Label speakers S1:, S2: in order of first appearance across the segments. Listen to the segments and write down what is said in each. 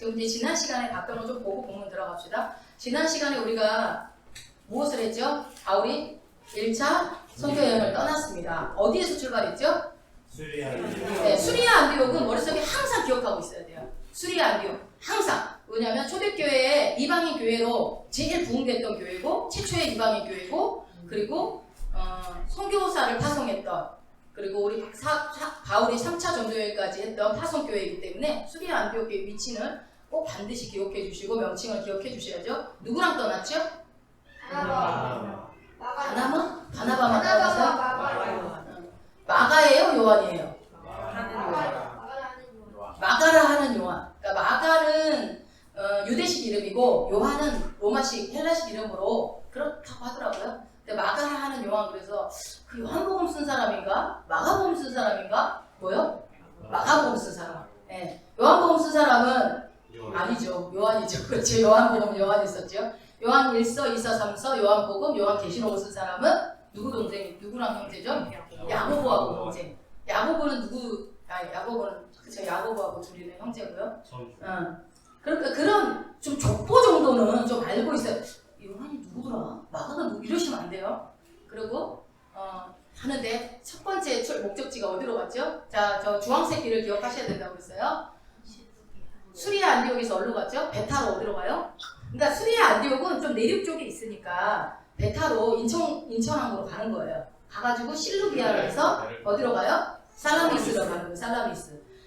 S1: 지금 이제 지난 시간에 봤던 거 좀 보고 본문 들어갑시다. 지난 시간에 우리가 무엇을 했죠? 바울이 1차 선교 여행을 떠났습니다. 어디에서 출발했죠?
S2: 수리아.
S1: 네, 수리아 안디옥은 머릿속에 항상 기억하고 있어야 돼요. 수리아 안디옥 항상. 왜냐하면 초대교회의 이방인 교회로 제일 부흥됐던 교회고 최초의 이방인 교회고 그리고 선교사를 파송했던 그리고 우리 바울이 3차 전도여행까지 했던 파송교회이기 때문에 수리아 안디옥의 위치는 꼭 반드시 기억해 주시고 명칭을 기억해 주셔야죠. 누구랑 떠났죠? 바나바만 떠났어요? 마가예요? 요한이에요? 마가라 하는 요한. 그러니까 마가는 유대식 이름이고 요한은 로마식 헬라식 이름으로 그렇다고 하더라고요. 근데 마가라 하는 요한, 그래서 그 요한복음 쓴 사람인가? 마가복음 쓴 사람인가? 뭐요? 마가복음 쓴 사람. 네. 요한복음 쓴 사람은 아니죠. 요한이죠. 그렇죠. 요한복음 요한 있었죠. 요한 1서, 2서, 3서, 요한복음, 요한계시록을 쓴 사람은 누구랑 형제죠? 야고보하고 형제. 야고보는 야고보는 그쵸, 야고보하고 둘이는 형제고요. 그러니까 그런 좀 족보 정도는 좀 알고 있어요. 요한이 누구더라? 마가가 누구? 이러시면 안 돼요. 그리고 하는데 첫 번째 목적지가 어디로 갔죠? 자, 저 주황색 길을 기억하셔야 된다고 그랬어요. 수리아 안디옥에서 어디로 갔죠? 배 타러 어디로 가요? 그러니까 수리아 안디옥은 좀 내륙 쪽에 있으니까 배 타러 인천항으로 가는 거예요. 가가지고 실루비아를 해서 어디로 가요? 살라미스로 가는 거예요.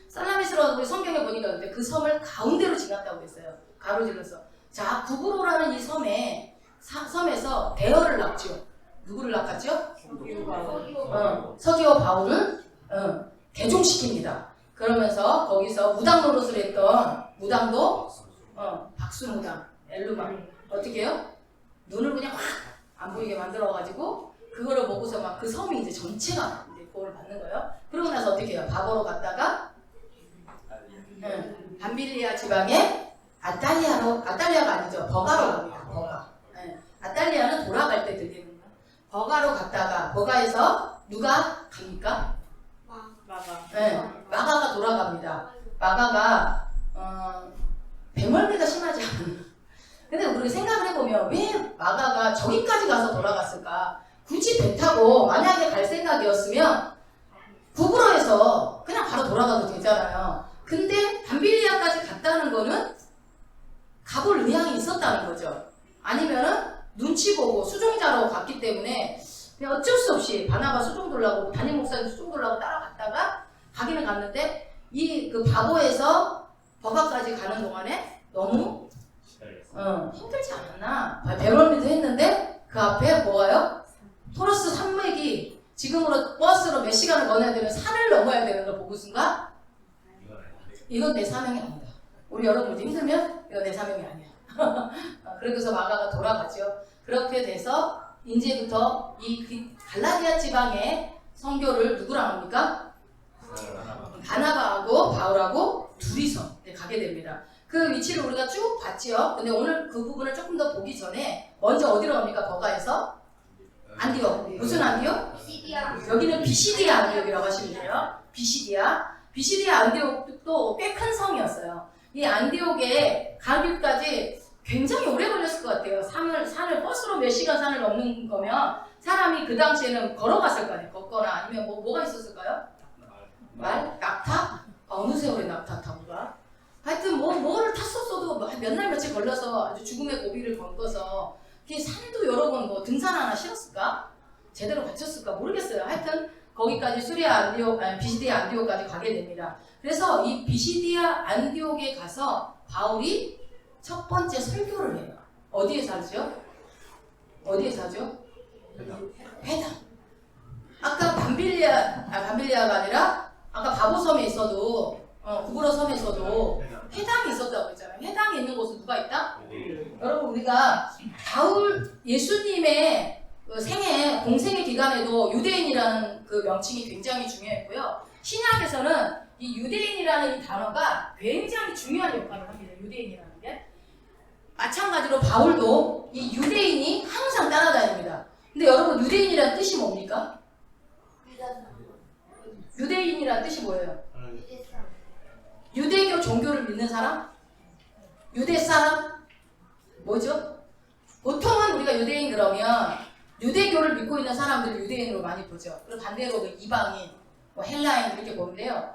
S1: 살라미스로 우리 성경에 보니까 그 섬을 가운데로 지났다고 했어요. 가로질러서. 자, 구브로라는 이 섬에서 대여를 낳죠. 누구를 낳았죠? 서기오 바울을 개종시킵니다. 그러면서 거기서 무당 노릇을 했던 무당도 박수무당, 엘루방 어떻게 해요? 눈을 그냥 확 안 보이게 만들어가지고 그거를 보고서 막 그 섬이 이제 전체가 이제 구원을 받는 거예요. 그러고 나서 어떻게 해요? 바보로 갔다가 밤빌리아 지방에 아탈리아가 아니죠. 버가로 갑니다. 버가. 아탈리아는 돌아갈 때 들리는 거예요. 버가로 갔다가 버가에서 누가 갑니까? 마가가 돌아갑니다. 마가가 배멀미가 심하지 않나. 근데 우리가 생각을 해보면 왜 마가가 저기까지 가서 돌아갔을까? 굳이 배 타고 만약에 갈 생각이었으면 구브로에서 그냥 바로 돌아가도 되잖아요. 근데 밤빌리아까지 갔다는 거는 가볼 의향이 있었다는 거죠. 아니면은 눈치 보고 수종자로 갔기 때문에 그냥 어쩔 수 없이 바나바 수종 돌라고 담임 목사님 수종 돌라고 따라갔다가 가기는 갔는데 이 그 바보에서 버가까지 가는 동안에 너무 힘들지 않았나? 배멀미도 했는데 그 앞에 뭐가요? 토러스 산맥이 지금으로 버스로 몇 시간을 건너야 되는 산을 넘어야 되는 걸 보고 순간 이건 내 사명이 아니다. 우리 여러분들 힘들면 이건 내 사명이 아니야. 그래서 마가가 돌아가죠. 그렇게 돼서 이제부터 이 갈라디아 지방의 선교를 누구랑 합니까? 바나바하고 바울하고 둘이서 가게 됩니다. 그 위치를 우리가 쭉 봤지요. 근데 오늘 그 부분을 조금 더 보기 전에 먼저 어디로 갑니까? 버가에서 안디옥. 무슨 안디옥? 여기는 비시디아 안디옥이라고 하시면 돼요. 비시디아 안디옥도 꽤 큰 성이었어요. 이 안디옥에 가기까지 굉장히 오래 걸렸을 것 같아요. 산을 버스로 몇 시간 산을 넘는 거면 사람이 그 당시에는 걸어갔을 거 아니에요. 걷거나 아니면 뭐가 있었을까요? 말? 낙타? 어느 세월에 낙타 타고 가? 하여튼 뭐를 탔었어도 몇 날 며칠 걸려서 아주 죽음의 고비를 겪어서 산도 여러 번 등산 하나 실었을까? 제대로 갖췄을까? 모르겠어요. 하여튼 거기까지 비시디아 안디옥까지 가게 됩니다. 그래서 이 비시디아 안디옥에 가서 바울이 첫 번째 설교를 해요. 어디에서 하죠? 회당. 아까 밤빌리아가 아니라 아까 바보섬에 있어도 구브로 섬에서도 회당이 있었다고 했잖아요. 회당에 있는 곳은 누가 있다? 여러분 우리가 예수님의 그 공생의 기간에도 유대인이라는 그 명칭이 굉장히 중요했고요. 신약에서는 이 유대인이라는 이 단어가 굉장히 중요한 역할을 합니다. 유대인이라는 게. 마찬가지로 바울도 이 유대인이 항상 따라다닙니다. 근데 여러분 유대인이라는 뜻이 뭡니까? 유대인이라는 뜻이 뭐예요? 유대교 종교를 믿는 사람? 유대 사람? 뭐죠? 보통은 우리가 유대인 그러면 유대교를 믿고 있는 사람들을 유대인으로 많이 보죠. 그리고 반대로 그 이방인, 뭐 헬라인 이렇게 보는데요.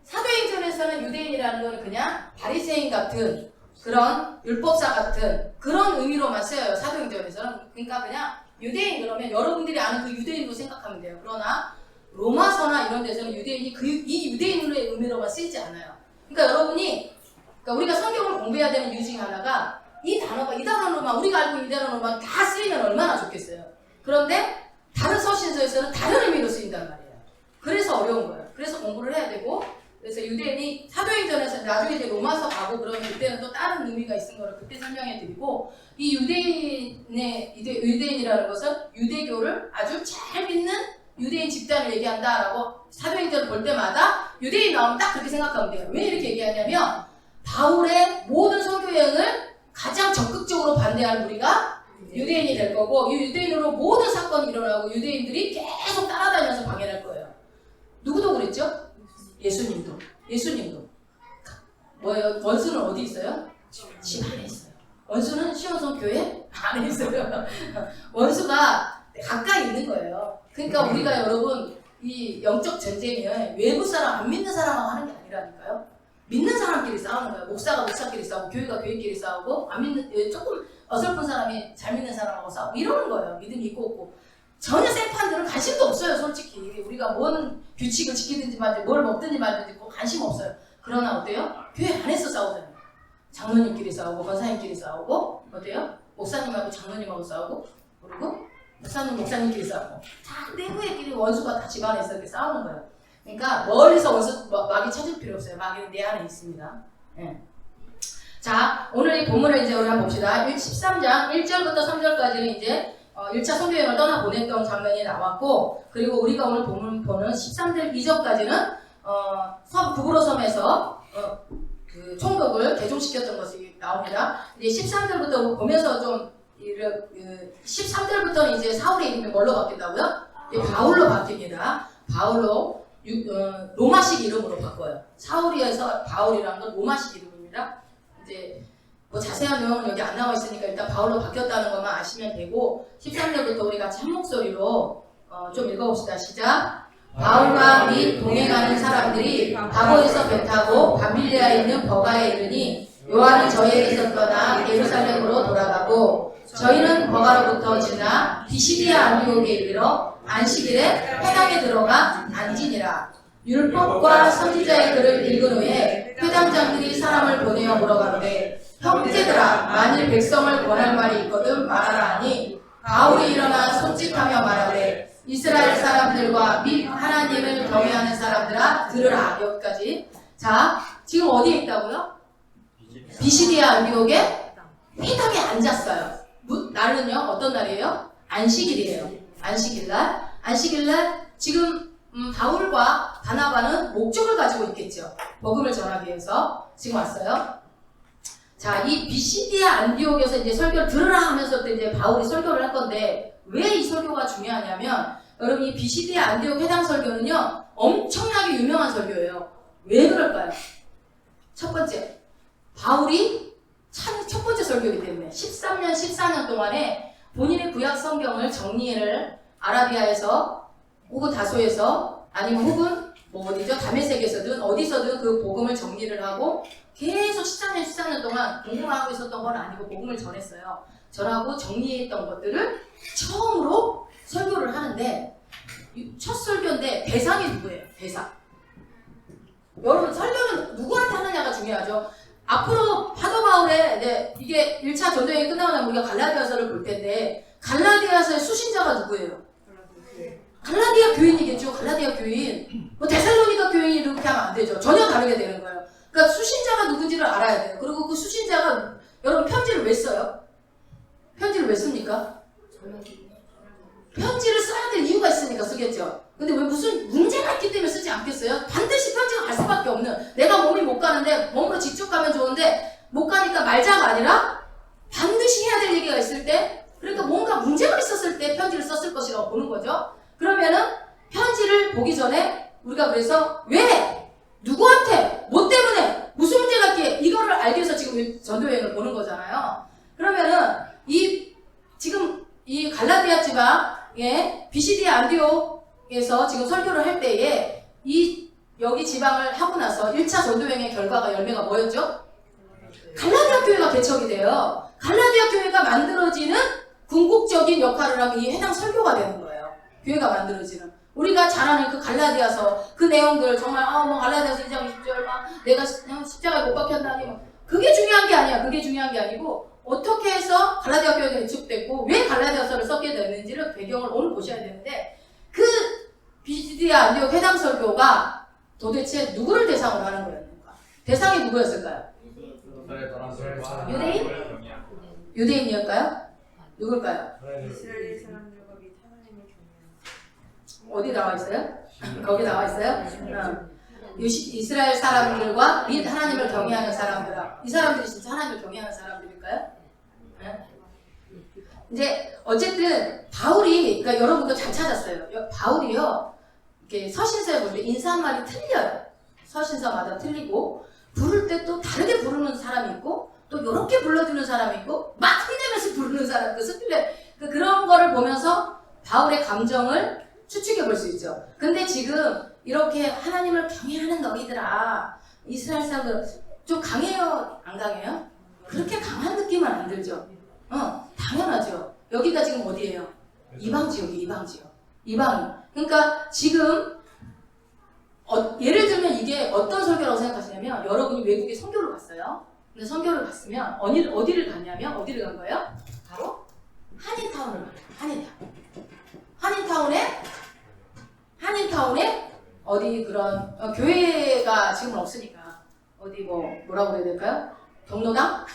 S1: 사도행전에서는 유대인이라는 건 그냥 바리새인 같은 그런 율법사 같은 그런 의미로만 쓰여요. 사도행전에서는. 그러니까 그냥 유대인 그러면 여러분들이 아는 그 유대인으로 생각하면 돼요. 그러나 로마서나 이런 데서는 유대인이 이 유대인의 의미로만 쓰이지 않아요. 그러니까 여러분이 우리가 성경을 공부해야 되는 이유 중에 하나가 이 단어로만 우리가 알고 있는 이 단어로만 다 쓰이면 얼마나 좋겠어요. 그런데 다른 서신서에서는 다른 의미로 쓰인단 말이에요. 그래서 어려운 거예요. 그래서 공부를 해야 되고 그래서 유대인이 사도행전에서 나중에 이제 로마서 가고 그러면 그때는 또 다른 의미가 있는 거를 그때 설명해 드리고 이 유대인이라는 것은 유대교를 아주 잘 믿는 유대인 집단을 얘기한다라고 사도행전을 볼 때마다 유대인 나오면 딱 그렇게 생각하면 돼요. 왜 이렇게 얘기하냐면 바울의 모든 선교 여행을 가장 적극적으로 반대할 우리가 유대인이 될 거고 이 유대인으로 모든 사건이 일어나고 유대인들이 계속 따라다니면서 방해할 거예요. 누구도 그랬죠? 예수님도. 뭐예요? 원수는 어디 있어요? 집 안에 있어요. 원수는 시온성 교회 안에 있어요. 원수가 가까이 있는 거예요. 그러니까 우리가 여러분 이 영적 전쟁은 외부 사람 안 믿는 사람하고 하는 게 아니라니까요. 믿는 사람끼리 싸우는 거예요. 목사가 목사끼리 싸우고 교회가 교회끼리 싸우고 안 믿는 조금 어설픈 사람이 잘 믿는 사람하고 싸우고 이러는 거예요. 믿음이 있고 없고. 전혀 생판들은 관심도 없어요. 솔직히 우리가 뭔 규칙을 지키든지 말든지 뭘 먹든지 말든지 관심 없어요. 그러나 어때요? 교회 안에서 싸우잖아요. 장로님끼리 싸우고 권사님끼리 싸우고 어때요? 목사님하고 장로님하고 싸우고 그리고 목사님끼리 싸우고 다 내부애끼리 원수가 다 집안에서 이렇게 싸우는 거예요. 그러니까 멀리서 원수 마귀 찾을 필요 없어요. 마귀는 내 안에 있습니다. 예. 자, 오늘 이 본문을 이제 우리 한번 봅시다. 13장 1절부터 3절까지는 이제 1차 선교여행을 떠나보냈던 장면이 나왔고 그리고 우리가 오늘 본문 보는 13절 2절까지는 구브로 섬에서 그 총독을 개종시켰던 것이 나옵니다. 이제 13절부터 보면서 좀 13절부터는 이제 사울의 이름이 뭘로 바뀐다고요? 바울로 바뀝니다. 바울로 로마식 이름으로 바꿔요. 사울이어서 바울이라는 건 로마식 이름입니다. 이제 뭐 자세한 내용은 여기 안 나와 있으니까 일단 바울로 바뀌었다는 것만 아시면 되고 13절부터 우리 같이 한 목소리로 좀 읽어봅시다. 시작. 바울과 및 동행하는 사람들이 바보에서 배 타고 밤빌리아에 있는 버가에 이르니 요한은 저희에게서 떠나 예루살렘으로 돌아가고 저희는 버가로부터 지나 비시디아 안디옥에 이르러 안식일에 회당에 들어가 앉으니라. 율법과 선지자의 글을 읽은 후에 회당장들이 사람을 보내어 물어가는데 형제들아 만일 백성을 권할 말이 있거든 말하라 하니 바울이 일어나 손짓하며 말하되 이스라엘 사람들과 및 하나님을 경외하는 사람들아 들으라. 여기까지. 자, 지금 어디에 있다고요? 비시디아 안디옥에 회당에 앉았어요. 날은요? 어떤 날이에요? 안식일이에요. 안식일날 지금 바울과 바나바는 목적을 가지고 있겠죠. 복음을 전하기 위해서 지금 왔어요. 자, 이 비시디아 안디옥에서 이제 설교를 들으라 하면서 이제 바울이 설교를 할 건데 왜 이 설교가 중요하냐면 여러분 이 비시디아 안디옥 회당 설교는요 엄청나게 유명한 설교예요. 왜 그럴까요? 첫 번째, 바울이 첫 번째 설교이기 때문에 14년 동안에 본인의 구약 성경을 정리를 아라비아에서 혹은 다소에서 아니면 혹은 뭐 어디죠? 다메섹에서든 어디서든 그 복음을 정리를 하고 계속 14년 동안 공부만 하고 있었던 건 아니고 복음을 전하고 정리했던 것들을 처음으로 설교를 하는데 첫 설교인데 대상이 누구예요? 대상. 여러분 설교는 누구한테 하느냐가 중요하죠. 앞으로 사도 바울의 이게 1차 전도여행이 끝나고 나면 우리가 갈라디아서를 볼 텐데 갈라디아서의 수신자가 누구예요? 갈라디아 교인이겠죠. 갈라디아 교인. 뭐 데살로니가 교인 이렇게 하면 안 되죠. 전혀 다르게 되는 거예요. 그러니까 수신자가 누군지를 알아야 돼요. 그리고 그 수신자가 여러분 편지를 왜 써요? 편지를 왜 씁니까? 편지를 써야 될 이유가 있으니까 쓰겠죠. 근데 왜 무슨 문제가 있기 때문에 쓰지 않겠어요? 반드시 편지가 갈 수밖에 없는, 내가 몸이 못 가는데 몸으로 직접 가면 좋은데 못 가니까 말자가 아니라 반드시 해야 될 얘기가 있을 때, 그러니까 뭔가 문제가 있었을 때 편지를 썼을 것이라고 보는 거죠. 그러면은 편지를 보기 전에 우리가 그래서 왜? 누구한테? 뭐 때문에? 무슨 문제가 있기에? 이거 이거를 알기 위해서 지금 전도여행을 보는 거잖아요. 그러면은 지금 이 갈라디아 지방에 비시디아 안디옥에서 지금 설교를 할 때에 여기 지방을 하고 나서 1차 전도여행의 결과가 열매가 뭐였죠? 갈라디아 교회가 개척이 돼요. 갈라디아 교회가 만들어지는 궁극적인 역할을 하면 이 해당 설교가 되는 거예요. 교회가 만들어지는. 우리가 잘 아는 그 갈라디아서 그 내용들 정말 뭐 갈라디아서 2장 20절 막 내가 십자가에 못 박혔다니 뭐 그게 중요한 게 아니야. 그게 중요한 게 아니고 어떻게 해서 갈라디아 교회가 개척됐고 왜 갈라디아서를 썼게 됐는지를 배경을 오늘 보셔야 되는데 그 비시디아 안디옥 해당 설교가 도대체 누구를 대상으로 하는 거였는가? 대상이 누구였을까요? 유대인? 유대인이었까요? 누굴까요?
S2: 이스라엘 사람들과 및 하나님을 경외하는
S1: 어디 나와 있어요? 거기 나와 있어요? 이스라엘 사람들과 및 하나님을 경외하는 사람들아. 이 사람들이 진짜 하나님을 경외하는 사람들일까요? 네? 이제 어쨌든 바울이, 그러니까 여러분도 잘 찾았어요. 바울이요, 이렇게 서신서에 볼 때 인사말이 틀려요. 서신서마다 틀리고 부를 때 또 다르게 부르는 사람이 있고 또 이렇게 불러주는 사람이 있고 막 흔들면서 부르는 사람, 그런 거를 보면서 바울의 감정을 추측해 볼 수 있죠. 근데 지금 이렇게 하나님을 경외하는 너희들아, 이스라엘 사람들 좀 강해요? 안 강해요? 그렇게 강한 느낌은 안 들죠. 당연하죠. 여기가 지금 어디예요? 이방 지역이 이방 지역. 이방인. 그러니까 지금 예를 들면 이게 어떤 설교라고 생각하시냐면 여러분이 외국에 선교를 갔어요. 근데 선교를 갔으면 어디를 갔냐면 어디를 간 거예요? 바로 한인타운을 갔어요. 한인타운에 어디 그런 교회가 지금은 없으니까 어디 뭐라고 그래야 될까요? 경로당?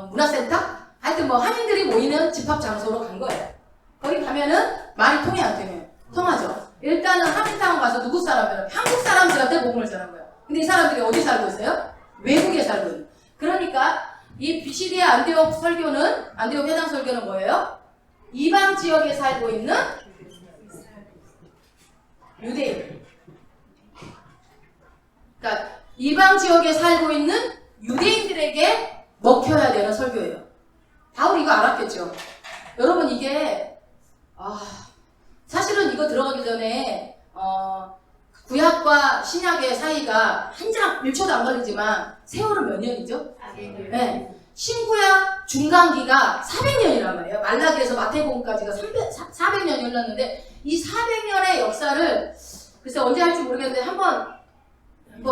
S1: 문화센터? 하여튼 한인들이 모이는 집합 장소로 간 거예요. 거기 가면은 말이 통해 안 통해요? 통하죠. 일단은 한인타운 가서 누구 사람들은 한국 사람들한테 복음을 전한 거예요. 근데 이 사람들이 어디 살고 있어요? 외국에 살고 있어요. 그러니까 이 비시디아 안디옥 해당 설교는 뭐예요? 이방 지역에 살고 있는 유대인. 그러니까 이방 지역에 살고 있는 유대인들에게 먹혀야 되는 설교예요. 바울이 이거 알았겠죠. 여러분 이게 사실은 이거 들어가기 전에 구약과 신약의 사이가 한 장 1초도 안 걸리지만 세월은 몇 년이죠? 400년. 네. 신구약 중간기가 400년이란 말이에요. 말라기에서 마태복음까지가 400년이 흘렀는데 이 400년의 역사를 글쎄 언제 할지 모르겠는데 한번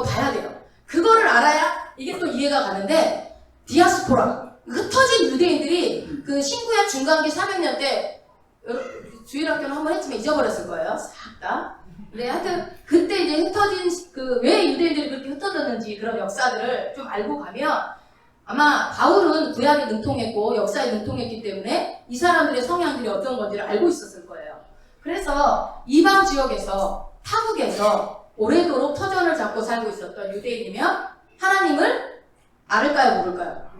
S1: 봐야 돼요. 그거를 알아야 이게 또 이해가 가는데 디아스포라, 흩어진 유대인들이 그 신구약 중간기 400년 때 주일학교는 한번 했지만 잊어버렸을 거예요. 싹 다. 근데 하여튼 그때 이제 흩어진 왜 유대인들이 그렇게 흩어졌는지 그런 역사들을 좀 알고 가면 아마 바울은 구약에 능통했고 역사에 능통했기 때문에 이 사람들의 성향들이 어떤 건지를 알고 있었을 거예요. 그래서 이방 지역에서 타국에서 오래도록 터전을 잡고 살고 있었던 유대인이면 하나님을 알을까요, 모를까요?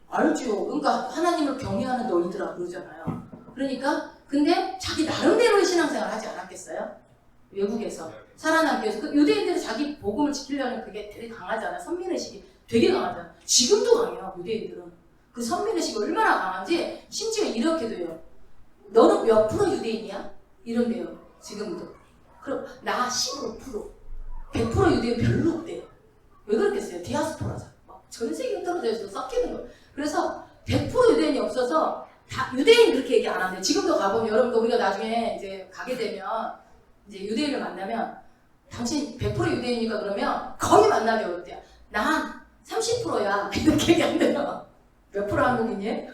S1: 알죠. 그러니까 하나님을 경외하는 너희들아 그러잖아요. 그러니까 근데 자기 나름대로의 신앙생활을 하지 않았겠어요? 외국에서 살아남기 위해서 그 유대인들이 자기 복음을 지키려는 그게 되게 강하잖아요. 선민의식이 되게 강하잖아요. 지금도 강해요. 유대인들은 그 선민의식이 얼마나 강한지 심지어 이렇게도 해요. 너는 몇 프로 유대인이야? 이런데요. 지금도. 그럼 나 15%, 100% 유대인 별로 없대요. 왜 그렇겠어요? 디아스포라잖아. 전 세계에 떨어져 있어서 섞이는 거예요. 그래서 100% 유대인이 없어서 다 유대인 그렇게 얘기 안 하는데 지금도 가보면 여러분도 우리가 나중에 이제 가게 되면 이제 유대인을 만나면 당신 100% 유대인이니까 그러면 거의 만나기 어렵대요. 난 30%야. 이렇게 얘기한대요. 몇 프로 한국인이에요?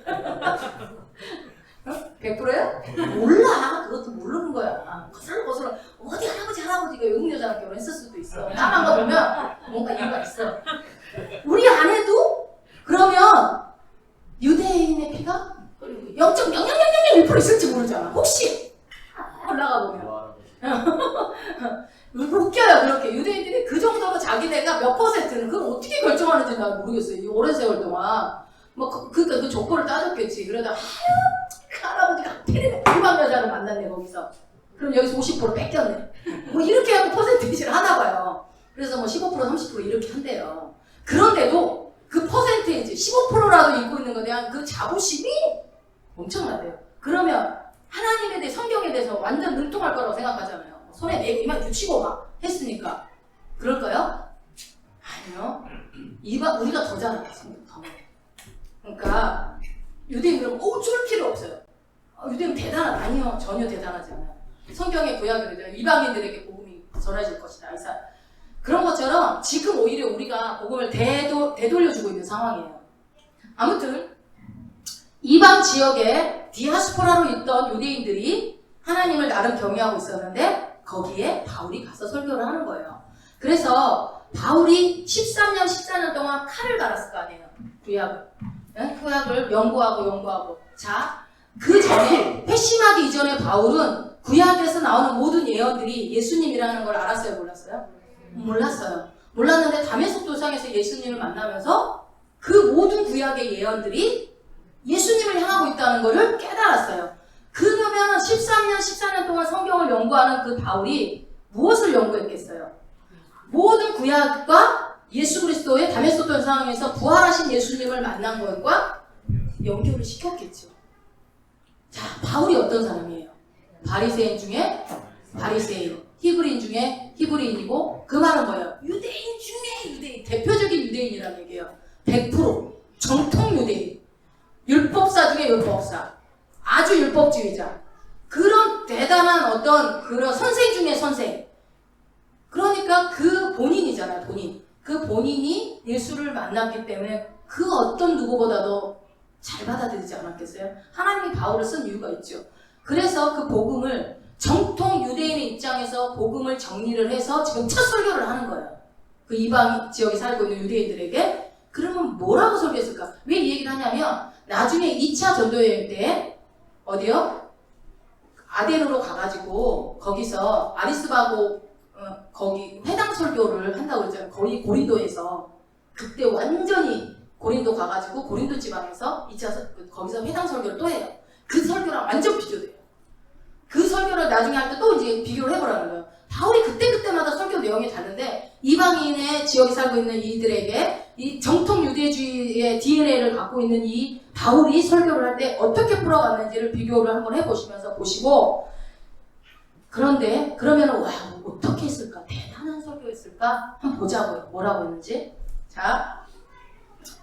S1: 100%야? 몰라. 그것도 모르는 거야. 거슬러 어디 할아버지가 외국 여자랑 결혼했을 수도 있어. 까만 거 보면 뭔가 이유가 있어. 우리 아내도 그러면 유대인의 피가 0.0001% 있을지 모르잖아. 혹시 올라가 보면 웃겨요. 그렇게 유대인들이 그 정도로 자기네가 몇 퍼센트는 그걸 어떻게 결정하는지 난 모르겠어요. 이 오랜 세월 동안 그러니까 그 조건을 따졌겠지. 그러다 그 할아버지가 하필이면 일반 여자를 만났네 거기서. 그럼 여기서 50% 뺏겼네. 이렇게 하고 퍼센테이지를 하나 봐요. 그래서 15% 30% 이렇게 한대요. 그런데도 그 퍼센테이지 15%라도 입고 있는 것에 대한 그 자부심이 엄청나대요. 그러면 하나님에 대해 성경에 대해서 완전 능통할 거라고 생각하잖아요. 손에 내고 이만 붙이고 막 했으니까 그럴까요? 아니요. 우리가 더 잘해요. 성경 더. 그러니까 유대인들은 어쩔 필요 없어요. 유대인 대단하다. 아니요. 전혀 대단하지 않아요. 성경의 구약에 그러잖아요. 이방인들에게 복음이 전해질 것이다. 그런 것처럼 지금 오히려 우리가 복음을 되돌려주고 있는 상황이에요. 아무튼 이방 지역에 디아스포라로 있던 유대인들이 하나님을 나름 경외하고 있었는데 거기에 바울이 가서 설교를 하는 거예요. 그래서 바울이 13년, 14년 동안 칼을 갈았을 거 아니에요. 구약을 연구하고. 자, 그 전에 회심하기 이전에 바울은 구약에서 나오는 모든 예언들이 예수님이라는 걸 알았어요, 몰랐어요? 몰랐어요. 몰랐는데 다메섹 도상에서 예수님을 만나면서 그 모든 구약의 예언들이 예수님을 향하고 있다는 것을 깨달았어요. 그러면 13년, 14년 동안 성경을 연구하는 그 바울이 무엇을 연구했겠어요? 모든 구약과 예수 그리스도의 다메섹 도상에서 부활하신 예수님을 만난 것과 연결을 시켰겠죠. 자, 바울이 어떤 사람이에요? 바리새인 중에 바리새인, 히브리인 중에 히브리인이고 그 말은 뭐예요? 유대인 중에 유대인, 대표적인 유대인이라는 얘기예요. 100% 정통 유대인, 율법사 중에 율법사, 아주 율법주의자, 그런 대단한 어떤 그런 선생 중에 선생. 그러니까 그 본인이잖아요. 그 본인이 예수를 만났기 때문에 그 어떤 누구보다도 잘 받아들이지 않았겠어요? 하나님이 바울을 쓴 이유가 있죠. 그래서 그 복음을 정통 유대인의 입장에서 복음을 정리를 해서 지금 첫 설교를 하는 거예요. 그 이방 지역에 살고 있는 유대인들에게. 그러면 뭐라고 설교했을까? 왜 이 얘기를 하냐면 나중에 2차 전도여행 때 어디요? 아덴으로 가가지고 거기서 아리스바고 거기 회당 설교를 한다고 그랬잖아요. 거의 고린도에서. 그때 완전히 고린도 가가지고 고린도 지방에서 2차 거기서 회당 설교를 또 해요. 그 설교랑 완전 비교돼요. 그 설교를 나중에 할 때 또 이제 비교를 해보라는 거예요. 바울이 그때마다 설교 내용이 다른데 이방인의 지역에 살고 있는 이들에게 이 정통 유대주의의 DNA를 갖고 있는 이 바울이 설교를 할 때 어떻게 풀어갔는지를 비교를 한번 해보시면서 보시고, 그런데 그러면 와 어떻게 했을까? 대단한 설교했을까? 한번 보자고요. 뭐라고 했는지. 자,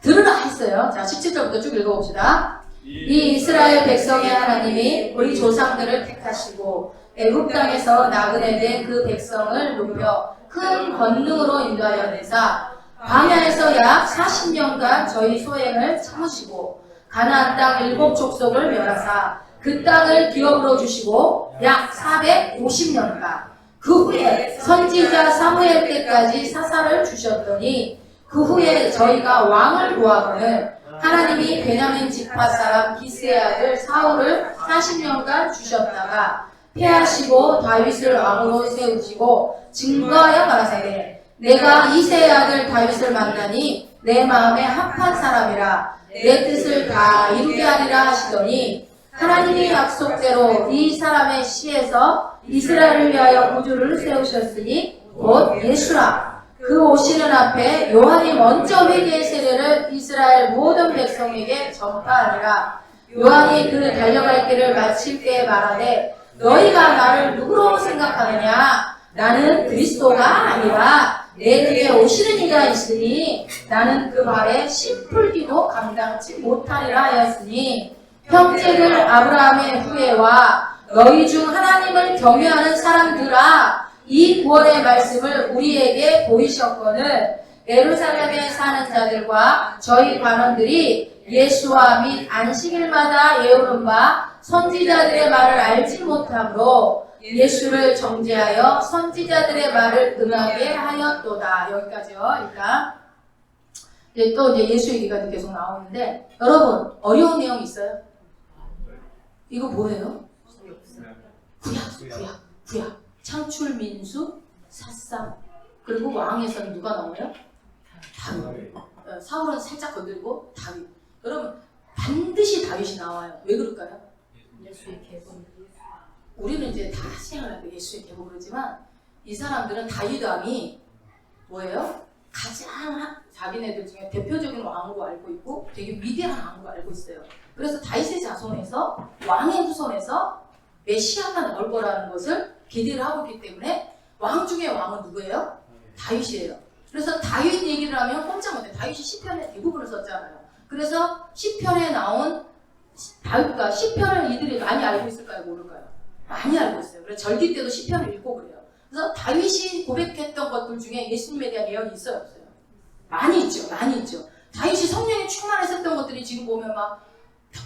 S1: 들으라 했어요. 자, 17절부터 쭉 읽어봅시다. 이 이스라엘 백성의 하나님이 우리 조상들을 택하시고 애굽 땅에서 나그네 된 그 백성을 높여 큰 권능으로 인도하여 내사 광야에서 약 40년간 저희 소행을 참으시고 가나안 땅 7족속을 멸하사 그 땅을 기업으로 주시고 약 450년간 그 후에 선지자 사무엘 때까지 사사를 주셨더니 그 후에 저희가 왕을 구하거늘 하나님이 베냐민 지파 사람 기스의 아들 사울을 40년간 주셨다가 패하시고 다윗을 왕으로 세우시고 증거하여 가라사대 내가 이새의 아들 다윗을 만나니 내 마음에 합한 사람이라 내 뜻을 다 이루게 하리라 하시더니 하나님이 약속대로 이 사람의 씨에서 이스라엘을 위하여 구주를 세우셨으니 곧 예수라. 그 오시는 앞에 요한이 먼저 회개의 세례를 이스라엘 모든 백성에게 전파하니라. 요한이 그 달려갈 길을 마칠 때에 말하되 너희가 나를 누구로 생각하느냐? 나는 그리스도가 아니라 내 뒤에 오시는 이가 있으니 나는 그 말에 씨 풀기도 감당치 못하리라 하였으니 형제들 아브라함의 후예와 너희 중 하나님을 경외하는 사람들아 이 구원의 말씀을 우리에게 보이셨거늘 예루살렘에 사는 자들과 저희 관원들이 예수와 및 안식일마다 예우는 바 선지자들의 말을 알지 못함으로 예수를 정죄하여 선지자들의 말을 응하게 하였도다. 여기까지요. 일단 또 이제 예수 얘기가 계속 나오는데 여러분 어려운 내용 있어요? 이거 뭐예요? 구약. 창출, 민수, 사상, 그리고 왕에서는 누가 나와요? 다윗. 사울은 살짝 건들고 다윗. 여러분 반드시 다윗이 나와요. 왜 그럴까요? 예수의 계보. 우리는 이제 다시 하려고 예수의 계보 그러지만 이 사람들은 다윗 왕이 뭐예요? 가장 자기네들 중에 대표적인 왕으로 알고 있고 되게 위대한 왕으로 알고 있어요. 그래서 다윗의 자손에서 왕의 후손에서 메시아가 나올 거라는 것을 기대를 하고 있기 때문에 왕 중에 왕은 누구예요? 다윗이에요. 그래서 다윗 얘기를 하면 꼼짝 못해요. 다윗이 시편에 대부분을 썼잖아요. 그래서 시편에 나온 다윗과 시편을 이들이 많이 알고 있을까요? 모를까요? 많이 알고 있어요. 그래서 절기 때도 시편을 읽고 그래요. 그래서 다윗이 고백했던 것들 중에 예수님에 대한 예언이 있어요? 없어요? 많이 있죠. 많이 있죠. 다윗이 성령에 충만했었던 것들이 지금 보면 막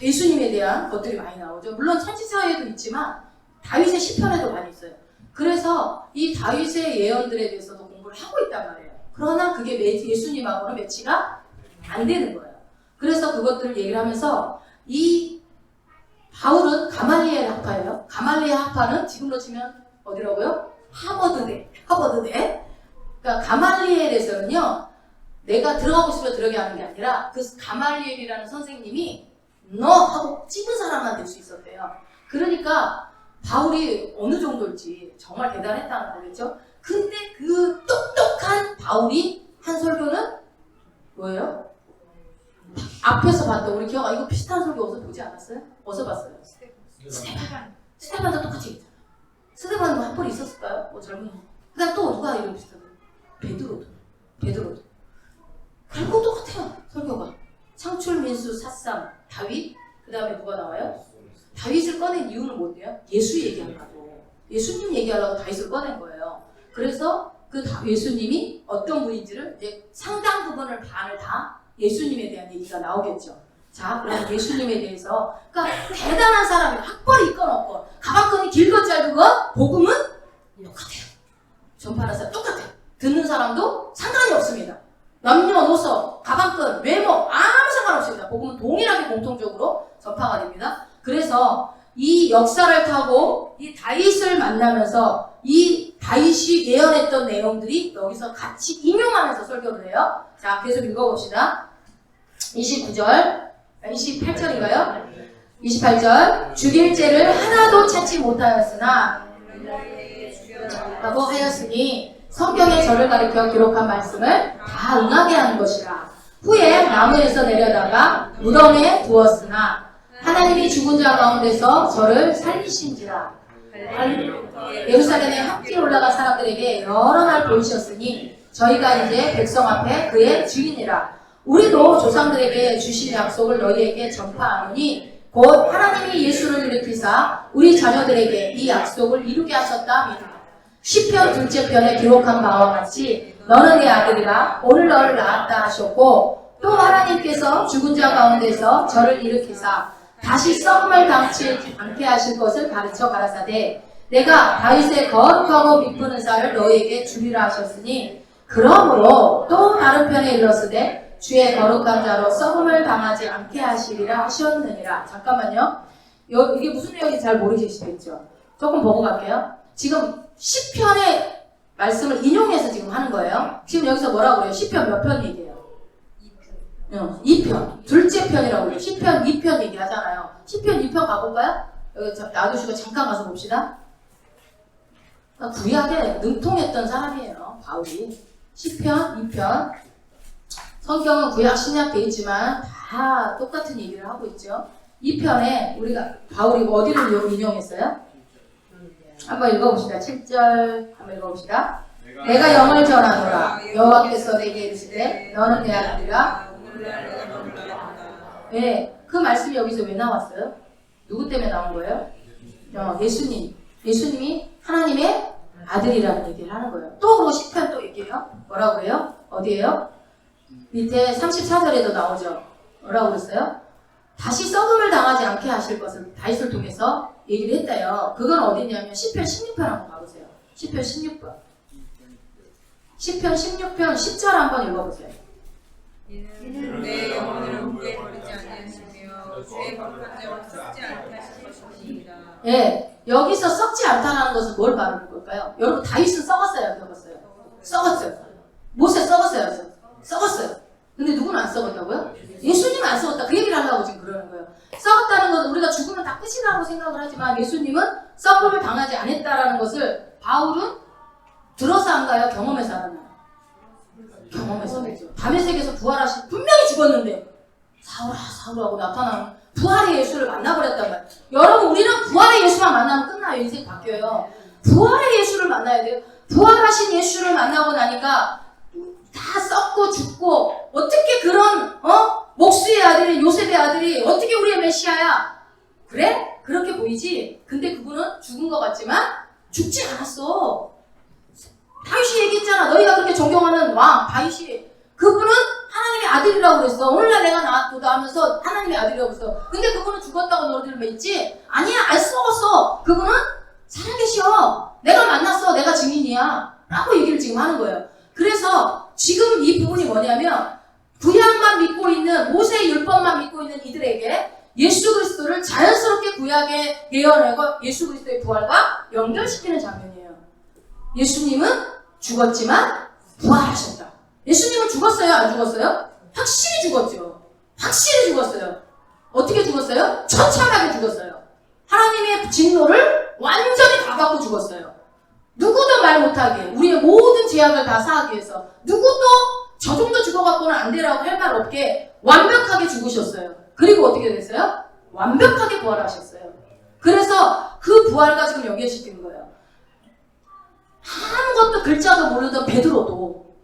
S1: 예수님에 대한 것들이 많이 나오죠. 물론 선지서에도 있지만 다윗의 시편에도 많이 있어요. 그래서 이 다윗의 예언들에 대해서도 공부를 하고 있단 말이에요. 그러나 그게 예수님하고는 매치가 안 되는 거예요. 그래서 그것들을 얘기를 하면서 이 바울은 가말리엘 학파예요. 가말리엘 학파는 지금으로 치면 어디라고요? 하버드대. 그러니까 가말리엘에서는요, 내가 들어가고 싶어 들어가게 하는 게 아니라 그 가말리엘이라는 선생님이 너 하고 찍은 사람만 될 수 있었대요. 그러니까 바울이 어느 정도일지 정말 대단했다는 거겠죠. 근데 그 똑똑한 바울이 한 설교는 뭐예요? 앞에서 봤던 우리 기억아 이거 비슷한 설교 어디서 보지 않았어요? 어디서 봤어요? 스테반도 똑같이 했잖아. 스테반도 학벌이 있었을까요? 뭐 젊은 그 다음 또 누가 이런 비슷하게 베드로도 결국 똑같아요. 설교가 창출, 민수, 삿삼, 다윗 그 다음에 누가 나와요? 다윗을 꺼낸 이유는 뭔데요? 예수 얘기하려고 예수님 얘기하려고 다윗을 꺼낸 거예요. 그래서 그 예수님이 어떤 분인지를 이제 상당 부분을 반을 다 예수님에 대한 얘기가 나오겠죠. 자, 그럼 예수님에 대해서 그러니까 대단한 사람이 학벌이 있건 없건 가방끈이 길건 짧은 건 복음은 똑같아요. 전파하는 사람 똑같아요. 듣는 사람도 상관이 없습니다. 남녀노소, 가방끈, 외모 아무 상관없습니다. 복음은 동일하게 공통적으로 전파가 됩니다. 그래서 이 역사를 타고 이 다윗을 만나면서 이 다윗이 예언했던 내용들이 여기서 같이 인용하면서 설교를 해요. 자, 계속 읽어봅시다. 29절, 28절인가요? 28절, 죽일 죄를 하나도 찾지 못하였으나 라고 하였으니 성경에 저를 가리켜 기록한 말씀을 다 응하게 하는 것이라. 후에 나무에서 내려다가 무덤에 두었으나 하나님이 죽은 자 가운데서 저를 살리신지라. 예루살렘에 함께 올라간 사람들에게 여러 날 보이셨으니 저희가 이제 백성 앞에 그의 주인이라. 우리도 조상들에게 주신 약속을 너희에게 전파하노니 곧 하나님이 예수를 일으키사 우리 자녀들에게 이 약속을 이루게 하셨다 믿으라. 시편 둘째 편에 기록한 바와 같이 너는 내 아들이라 오늘 너를 낳았다 하셨고 또 하나님께서 죽은 자 가운데서 저를 일으키사 다시 썩음을 당치 않게 하실 것을 가르쳐 가라사대 내가 다윗의 거룩하고 깊은 은사를 너희에게 주리라 하셨으니 그러므로 또 다른 편에 일렀으되 주의 거룩한 자로 썩음을 당하지 않게 하시리라 하셨느니라. 잠깐만요. 이게 무슨 내용인지 잘 모르시겠죠? 조금 보고 갈게요. 지금 시편의 말씀을 인용해서 지금 하는 거예요. 지금 여기서 뭐라고 그래요? 시편 몇 편 얘기해요? 2편. 둘째 편이라고 그래요. 시편 2편 얘기하잖아요. 시편 2편 가볼까요? 여기 놔두시고 잠깐 가서 봅시다. 구약에 능통했던 사람이에요. 바울이. 시편 2편. 성경은 구약 신약 돼 있지만 다 똑같은 얘기를 하고 있죠. 2편에 우리가 바울이 어디를 인용했어요? 한번 읽어봅시다. 7절 한번 읽어봅시다. 내가 영을 전하노라 여호와께서 내게 이르시되 너는 내 아들이라. 네, 그 말씀이 여기서 왜 나왔어요? 누구 때문에 나온 거예요? 예수님이 하나님의 아들이라는 얘기를 하는 거예요. 또 그리고 10편 또 얘기해요. 뭐라고 해요? 어디에요? 밑에 34절에도 나오죠. 뭐라고 그랬어요? 다시 썩음을 당하지 않게 하실 것을 다윗을 통해서 얘기를 했대요. 그건 어디냐면 시편 16편 한번 가보세요. 시편 16편. 시편 16편 10절 한번 읽어보세요.
S2: 이는 내 영혼을 함께 버리지 아니하시며 주의 거룩한 자로 썩지 않게 하실 것입니다.
S1: 예, 여기서 썩지 않다는 것은 뭘 말하는 걸까요? 여러분 다윗은 썩었어요, 안 썩었어요? 썩었어요. 모세 썩었어요. 근데 누구는 안 썩었다고요? 예수님은 안 썩었다. 그 얘기를 하려고 지금 그러는 거예요. 썩었다는 것은 우리가 죽으면 다 끝이라고 생각을 하지만 예수님은 썩음을 당하지 않았다라는 것을 바울은 들어서 한가요? 경험해서 하나요? 경험해서 되죠. 다메섹에서 부활하신 분명히 죽었는데 사울아 사울하고 나타나는 부활의 예수를 만나버렸단 말이에요. 여러분 우리는 부활의 예수만 만나면 끝나요. 인생 바뀌어요. 부활의 예수를 만나야 돼요. 부활하신 예수를 만나고 나니까 다 썩고 죽고 어떻게 그런 목수의 아들이 요셉의 아들이 어떻게 우리의 메시아야? 그래? 그렇게 보이지? 근데 그분은 죽은 것 같지만 죽지 않았어. 다윗이 얘기했잖아. 너희가 그렇게 존경하는 왕 다윗이 그분은 하나님의 아들이라고 그랬어. 오늘날 내가 나왔도다 하면서 하나님의 아들이라고 그랬어. 근데 그분은 죽었다고 너희들 믿지? 아니야 안 썩었어. 그분은 살아계셔. 내가 만났어. 내가 증인이야 라고 얘기를 지금 하는 거예요. 그래서 지금 이 부분이 뭐냐면 구약만 믿고 있는 모세의 율법만 믿고 있는 이들에게 예수 그리스도를 자연스럽게 구약에 예언하고 예수 그리스도의 부활과 연결시키는 장면이에요. 예수님은 죽었지만 부활하셨다. 예수님은 죽었어요? 안 죽었어요? 확실히 죽었죠. 확실히 죽었어요. 어떻게 죽었어요? 처참하게 죽었어요. 하나님의 진노를 완전히 다 받고 죽었어요. 누구도 말 못하게 우리의 모든 죄악을 다 사하기 위해서 누구도 저 정도 죽어갖고는 안 되라고 할 말 없게 완벽하게 죽으셨어요. 그리고 어떻게 됐어요? 완벽하게 부활하셨어요. 그래서 그 부활과 지금 연결시키는 거예요. 아무것도 글자도 모르던 베드로도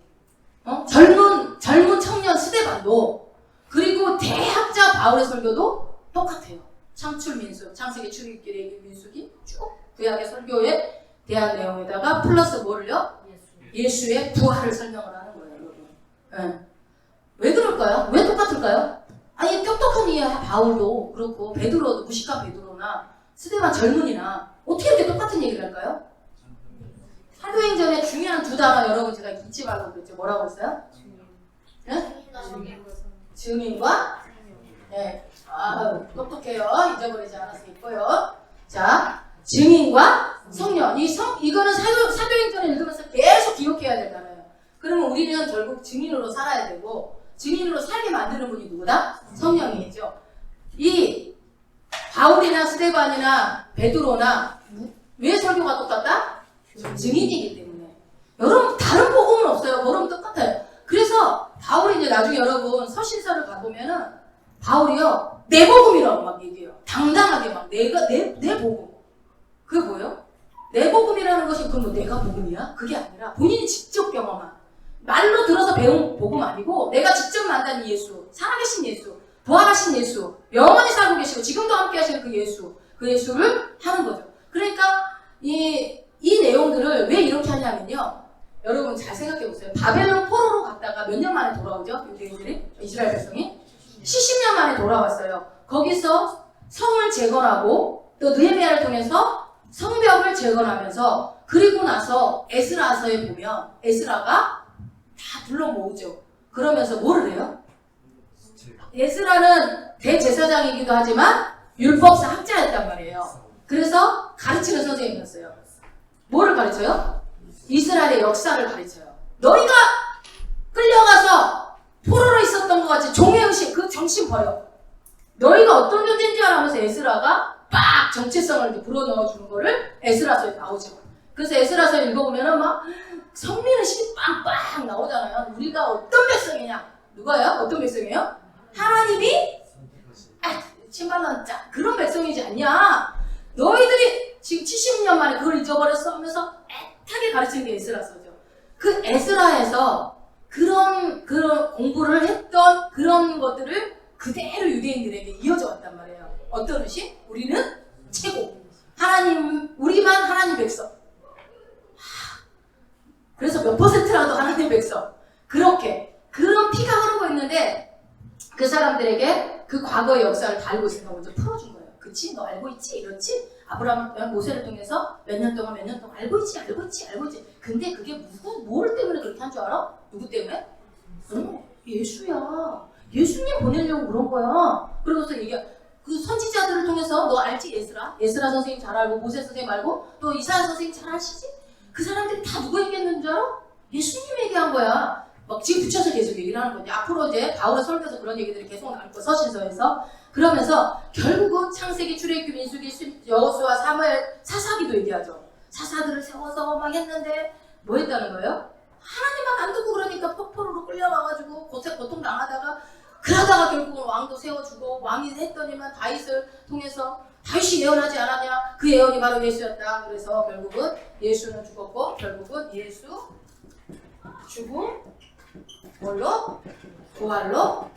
S1: 젊은 청년 스데반도 그리고 대학자 바울의 설교도 똑같아요. 창출 민수, 창세기 출애굽기 민수기 쭉 구약의 설교에 대한 내용에다가 플러스 뭐를요? 예수의 부활을 설명을 하는 거예요. 여러분. 네. 왜 그럴까요? 왜 똑같을까요? 아니 똑똑한 이 바울도 그렇고 베드로도 무식한 베드로나 스데반 젊은이나 어떻게 이렇게 똑같은 얘기를 할까요? 사도행전에 중요한 두 단어 여러분 제가 잊지 말라고 그랬죠. 뭐라고 했어요? 네? 증인과 네. 똑똑해요. 잊어버리지 않아서 있고요. 자, 증인과 성령. 이거는 사도행전을 읽으면서 계속 기억해야 되잖아요. 그러면 우리는 결국 증인으로 살아야 되고 증인으로 살게 만드는 분이 누구다? 성령이겠죠. 이 바울이나 스데반이나 베드로나 왜 설교가 똑같다? 증인이기 때문에. 여러분 다른 복음은 없어요. 복음은 똑같아요. 그래서 바울이 이제 나중에 여러분 서신서를 가보면은 바울이요 내 복음이라고 막 얘기해요. 당당하게 막 내 복음. 그게 뭐예요? 내 복음이라는 것이 그럼 뭐 내가 복음이야? 그게 아니라 본인이 직접 경험한 말로 들어서 배운 복음 아니고 내가 직접 만난 예수, 살아계신 예수, 부활하신 예수, 영원히 살고 계시고 지금도 함께 하시는 그 예수, 그 예수를 하는 거죠. 그러니까 이 내용들을 왜 이렇게 하냐면요. 여러분 잘 생각해 보세요. 바벨론 포로로 갔다가 몇 년 만에 돌아오죠? 유대인들이? 이스라엘 백성이? 70년 만에 돌아왔어요. 거기서 성을 재건하고 또 느헤미야를 통해서 성벽을 재건하면서 그리고 나서 에스라서에 보면 에스라가 다 불러 모으죠. 그러면서 뭐를 해요? 에스라는 대제사장이기도 하지만 율법사 학자였단 말이에요. 그래서 가르치는 선생님이었어요. 뭐를 가르쳐요? 이스라엘의 역사를 가르쳐요. 너희가 끌려가서 포로로 있었던 것 같이 종의 의식, 그 정신 버려. 너희가 어떤 존재인지 알아면서 에스라가 막 정체성을 불어넣어주는 거를 에스라서에 나오죠. 그래서 에스라서 읽어보면은 막 성민의식이 빵빵 나오잖아요. 우리가 어떤 백성이냐? 누가요? 어떤 백성이에요? 하나님이 침발난 짜 그런 백성이지 않냐? 너희들이 지금 70년 만에 그걸 잊어버렸어 하면서 애타게 가르치는 게 에스라서죠. 그 에스라에서 그런 공부를 했던 그런 것들을 그대로 유대인들에게 이어져 왔단 말이에요. 어떤 의식? 우리는 최고. 우리만 하나님 백성. 그래서 몇 퍼센트라도 하나님 백성. 그런 피가 흐르고 있는데 그 사람들에게 그 과거의 역사를 다 알고 있으니까 먼저 풀어준 거예요. 그치? 너 알고 있지? 이렇지? 아브라함은 모세를 통해서 몇 년 동안 알고 있지? 근데 그게 뭘 때문에 그렇게 한 줄 알아? 누구 때문에? 예수야. 예수님 보내려고 그런 거야. 그러면서 그 선지자들을 통해서 너 알지? 에스라 선생님 잘 알고 모세 선생님 알고 또 이사야 선생님 잘 아시지? 그 사람들이 다 누구 얘기했는 줄 알아? 예수님 얘기한 거야. 막 지금 붙여서 계속 얘기를 하는 거지. 앞으로 이제 바울의 설교에서 그런 얘기들이 계속 나올 거 서신서에서. 그러면서 결국은 창세기, 출애굽기, 민수기, 여호수아, 사무엘, 사사기도 얘기하죠. 사사들을 세워서 막 했는데 뭐 했다는 거예요? 하나님 말 안 듣고 그러니까 폭포로로 끌려가가지고 고통 당하다가 그러다가 결국은 왕도 세워주고 왕이 했더니만 다윗을 통해서 다윗이 예언하지 않았냐? 그 예언이 바로 예수였다. 그래서 결국은 예수는 죽었고 결국은 예수 죽음 뭘로? 부활로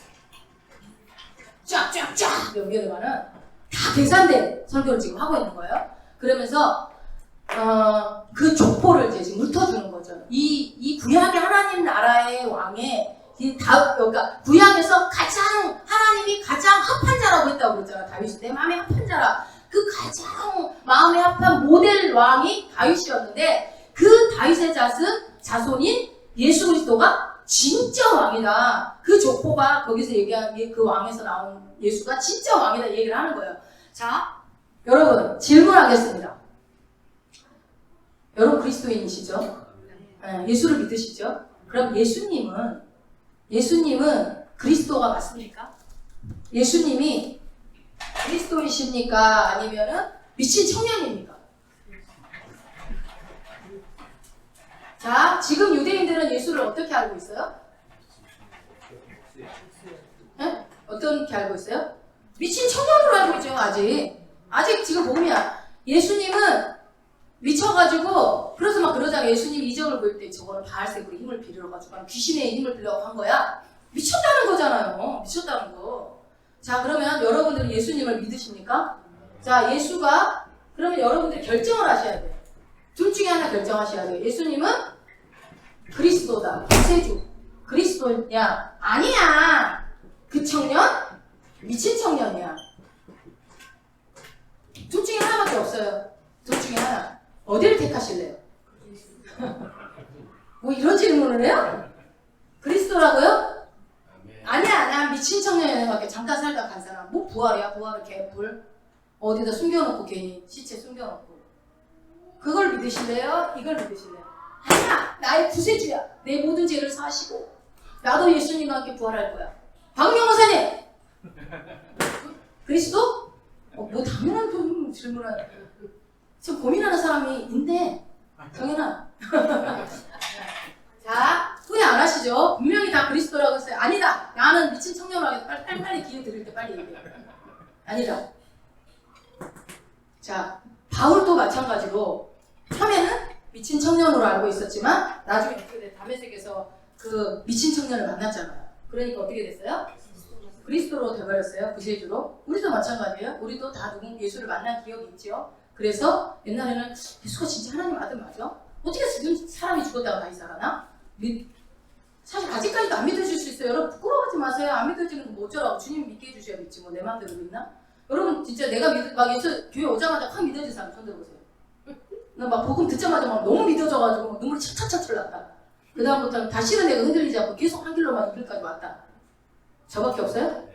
S1: 쫙쫙쫙 연결해가는 다 계산된 설교를 지금 하고 있는 거예요. 그러면서 그 족보를 이제 지금 훑어주는 거죠. 이 구약의 하나님 나라의 왕의 그러니까 구약에서 가장 하나님이 가장 합한 자라고 했다고 그랬잖아. 다윗이 내 마음에 합한 자라. 그 가장 마음에 합한 모델 왕이 다윗이었는데 그 다윗의 자손인 예수 그리스도가 진짜 왕이다. 그 족보가 거기서 얘기한 그 왕에서 나온 예수가 진짜 왕이다 얘기를 하는 거예요. 자, 여러분 질문하겠습니다. 여러분 그리스도인이시죠? 네, 예수를 믿으시죠? 그럼 예수님은 그리스도가 맞습니까? 예수님이 그리스도이십니까? 아니면은 미친 청년입니까? 자, 지금 유대인들은 예수를 어떻게 알고 있어요? 네? 어떻게 알고 있어요? 미친 청년으로 알고 있죠, 아직 지금 보면 예수님은 미쳐가지고 그래서 막 그러잖아요. 예수님 이적을 보일 때 저거는 바알색으로 힘을 빌려가지고 귀신의 힘을 빌려고 한 거야. 미쳤다는 거잖아요. 미쳤다는 거. 자, 그러면 여러분들은 예수님을 믿으십니까? 자, 예수가 그러면 여러분들이 결정을 하셔야 돼요. 둘 중에 하나 결정하셔야 돼요. 예수님은 그리스도다. 구세주. 그리스도냐? 아니야. 그 청년? 미친 청년이야. 둘 중에 하나밖에 없어요. 둘 중에 하나. 어디를 택하실래요? 뭐 이런 질문을 해요? 그리스도라고요? 아니야, 난 미친 청년이밖에 잠깐 살다 간 사람. 뭐 부활이야, 부활을 개뿔. 어디다 숨겨놓고 괜히 시체 숨겨놓고. 그걸 믿으실래요? 이걸 믿으실래요? 아니야, 나의 구세주야. 내 모든 죄를 사시고 나도 예수님과 함께 부활할 거야. 박명호사님! 그리스도? 뭐 당연한 좀 질문을 지금 고민하는 사람이 있네. 정연아. 자, 후회 안 하시죠? 분명히 다 그리스도라고 했어요. 아니다. 나는 미친 청년으로 하겠다. 빨리 기회 드릴 때 빨리 얘기해. 아니다. 자, 바울도 마찬가지로 처음에는 미친 청년으로 알고 있었지만 나중에 어떻게 돼? 다메섹에서 그 미친 청년을 만났잖아요. 그러니까 어떻게 됐어요? 그리스도로 돼버렸어요. 구세주로. 우리도 마찬가지예요. 우리도 다 누군 예수를 만난 기억이 있죠. 그래서 옛날에는 예수가 진짜 하나님 아들 맞아? 어떻게 지금 사람이 죽었다가 다시 살아나? 사실 아직까지도 안 믿어질 수 있어요. 여러분 부끄러워하지 마세요. 안 믿어지는 거 뭐 어쩌라고. 주님 믿게 해주셔야 믿지 뭐 내 마음대로 믿나? 여러분 진짜 내가 막 예수 교회 오자마자 확 믿어진 사람 손 들어보세요. 나 막 복음 듣자마자 막 너무 믿어져가지고 눈물이 차차차차 났다. 그 다음부터는 다시는 내가 흔들리지 않고 계속 한 길로만 이 길까지 왔다. 저밖에 없어요?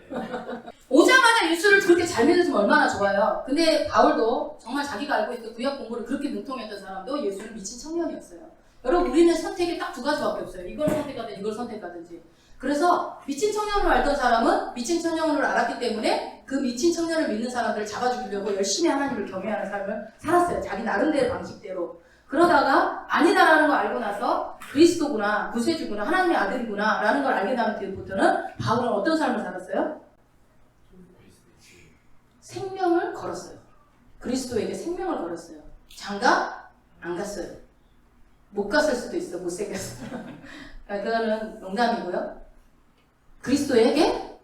S1: 오자마자 예수를 그렇게 잘 믿어주면 얼마나 좋아요. 근데 바울도 정말 자기가 알고 있던 구약 공부를 그렇게 능통했던 사람도 예수를 미친 청년이었어요. 여러분 우리는 선택이 딱 두 가지밖에 없어요. 이걸 선택하든지 이걸 선택하든지. 그래서 미친 청년으로 알던 사람은 미친 청년으로 알았기 때문에 그 미친 청년을 믿는 사람들을 잡아주려고 열심히 하나님을 경외하는 삶을 살았어요. 자기 나름대로 방식대로. 그러다가 아니다라는 걸 알고 나서 그리스도구나, 구세주구나, 하나님의 아들이구나 라는 걸 알게 된 뒤부터는 바울은 어떤 삶을 살았어요? 생명을 걸었어요. 그리스도에게 생명을 걸었어요. 장가? 안 갔어요. 못 갔을 수도 있어. 못생겼어. 그거는 농담이고요. 그리스도에게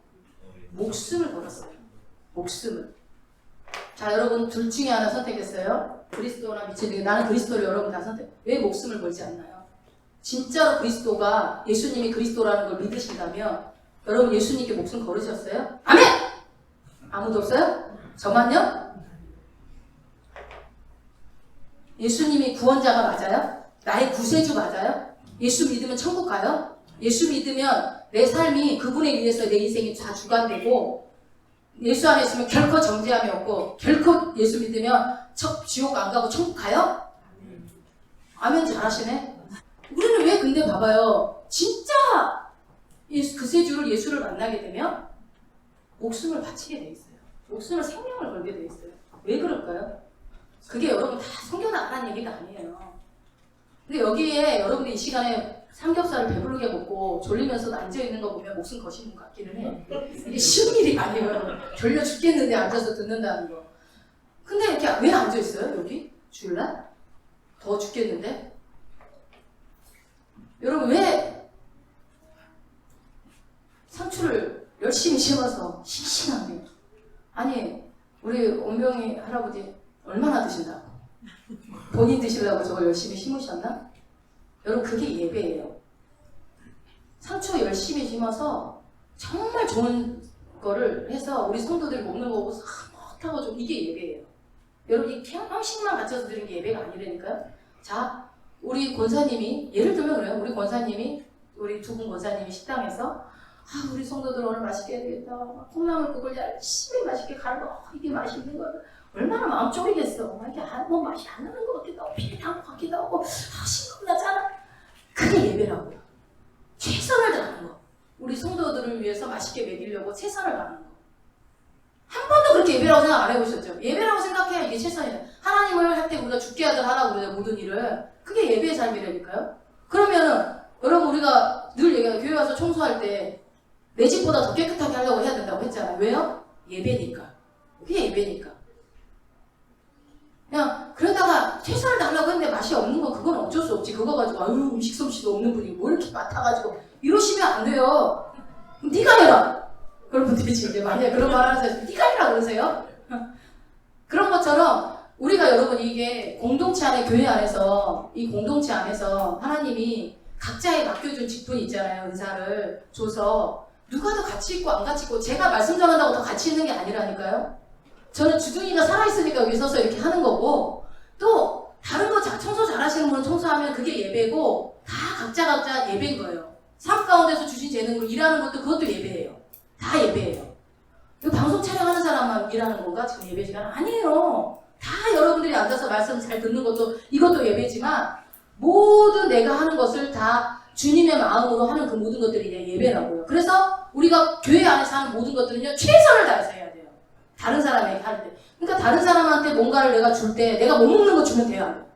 S1: 목숨을 걸었어요. 목숨을. 자, 여러분 둘 중에 하나 선택했어요. 그리스도나 미친. 나는 그리스도를 여러분 다 선택. 왜 목숨을 걸지 않나요? 진짜로 그리스도가 예수님이 그리스도라는 걸 믿으신다면 여러분 예수님께 목숨 걸으셨어요? 아멘! 아무도 없어요? 저만요? 예수님이 구원자가 맞아요? 나의 구세주 맞아요? 예수 믿으면 천국 가요? 예수 믿으면 내 삶이 그분에 의해서 내 인생이 다 주관되고 예수 안에 있으면 결코 정죄함이 없고 결코 예수 믿으면 지옥 안 가고 천국 가요? 아멘 잘하시네. 우리는 왜 근데 봐봐요. 진짜 그세주를 예수를 만나게 되면 목숨을 바치게 돼 있어요. 목숨을 생명을 걸게 돼 있어요. 왜 그럴까요? 그게 여러분 다 성경 나가는 얘기가 아니에요. 근데 여기에 여러분들이 이 시간에 삼겹살을 배부르게 먹고 졸리면서도 앉아있는 거 보면 목숨 거시는 것 같기는 해. 이게 쉬운 일이 아니에요. 졸려 죽겠는데 앉아서 듣는다는 거. 근데 이렇게 왜 앉아있어요? 여기? 주일날? 더 죽겠는데? 여러분 왜 상추를 열심히 심어서 싱싱하게, 아니 우리 온병이 할아버지 얼마나 드신다고? 본인 드시려고 저걸 열심히 심으셨나? 여러분 그게 예배예요. 상추 열심히 심어서 정말 좋은 거를 해서 우리 성도들이 먹는 거 보고 먹다가 좀 이게 예배예요. 여러분 이 형식만 갖춰서 드린 게 예배가 아니라니까요. 자, 우리 권사님이 예를 들면 그래요. 우리 권사님이 우리 두 분 권사님이 식당에서 우리 성도들 오늘 맛있게 해야 되겠다. 콩나물국을 열심히 맛있게 갈고 이게 맛있는 거야. 얼마나 마음 쫄이겠어. 이게 뭐 맛이 안 나는 것 같기도 하고 비릿한 것 같기도 하고 싱겁나잖아. 그게 예배라고요. 최선을 다하는 거. 우리 성도들을 위해서 맛있게 먹이려고 최선을 다하는 거. 한 번도 그렇게 예배라고 생각 안 해보셨죠? 예배라고 생각해야 이게 최선이다. 하나님을 할 때 우리가 죽게 하든 하라고 그러죠. 모든 일을. 그게 예배의 삶이라니까요. 그러면은 여러분 우리가 늘 얘기해요. 교회 와서 청소할 때 내 집보다 더 깨끗하게 하려고 해야 된다고 했잖아요. 왜요? 예배니까. 그게 예배니까. 그냥 그러다가 최선을 다하려고 했는데 맛이 없는 건 그건 어쩔 수 없지. 그거 가지고 음식 솜씨도 없는 분이 뭐 이렇게 맡아가지고 이러시면 안 돼요. 그럼 네가 해라. 여러분들이 이제 만약에 그런 말 하세요. 네가 해라 그러세요. 그런 것처럼 우리가 여러분 이게 공동체 안에 교회 안에서 이 공동체 안에서 하나님이 각자에 맡겨준 직분이 있잖아요. 은사를 줘서 누가 더 같이 있고 안 같이 있고 제가 말씀 전한다고 더 같이 있는 게 아니라니까요. 저는 주둥이가 살아있으니까 여기 서서 이렇게 하는 거고 또 다른 거 청소 잘하시는 분은 청소하면 그게 예배고 다 각자 예배인 거예요. 삶 가운데서 주신 재능으로 일하는 것도 그것도 예배예요. 다 예배예요. 방송 촬영하는 사람만 일하는 건가? 지금 예배 시간? 아니에요. 다 여러분들이 앉아서 말씀 잘 듣는 것도 이것도 예배지만 모든 내가 하는 것을 다 주님의 마음으로 하는 그 모든 것들이 예배라고요. 그래서 우리가 교회 안에서 하는 모든 것들은요 최선을 다해서 해야 돼요. 다른 사람에게 할 때. 그러니까 다른 사람한테 뭔가를 내가 줄 때 내가 못 먹는 거 주면 돼요. 안 돼.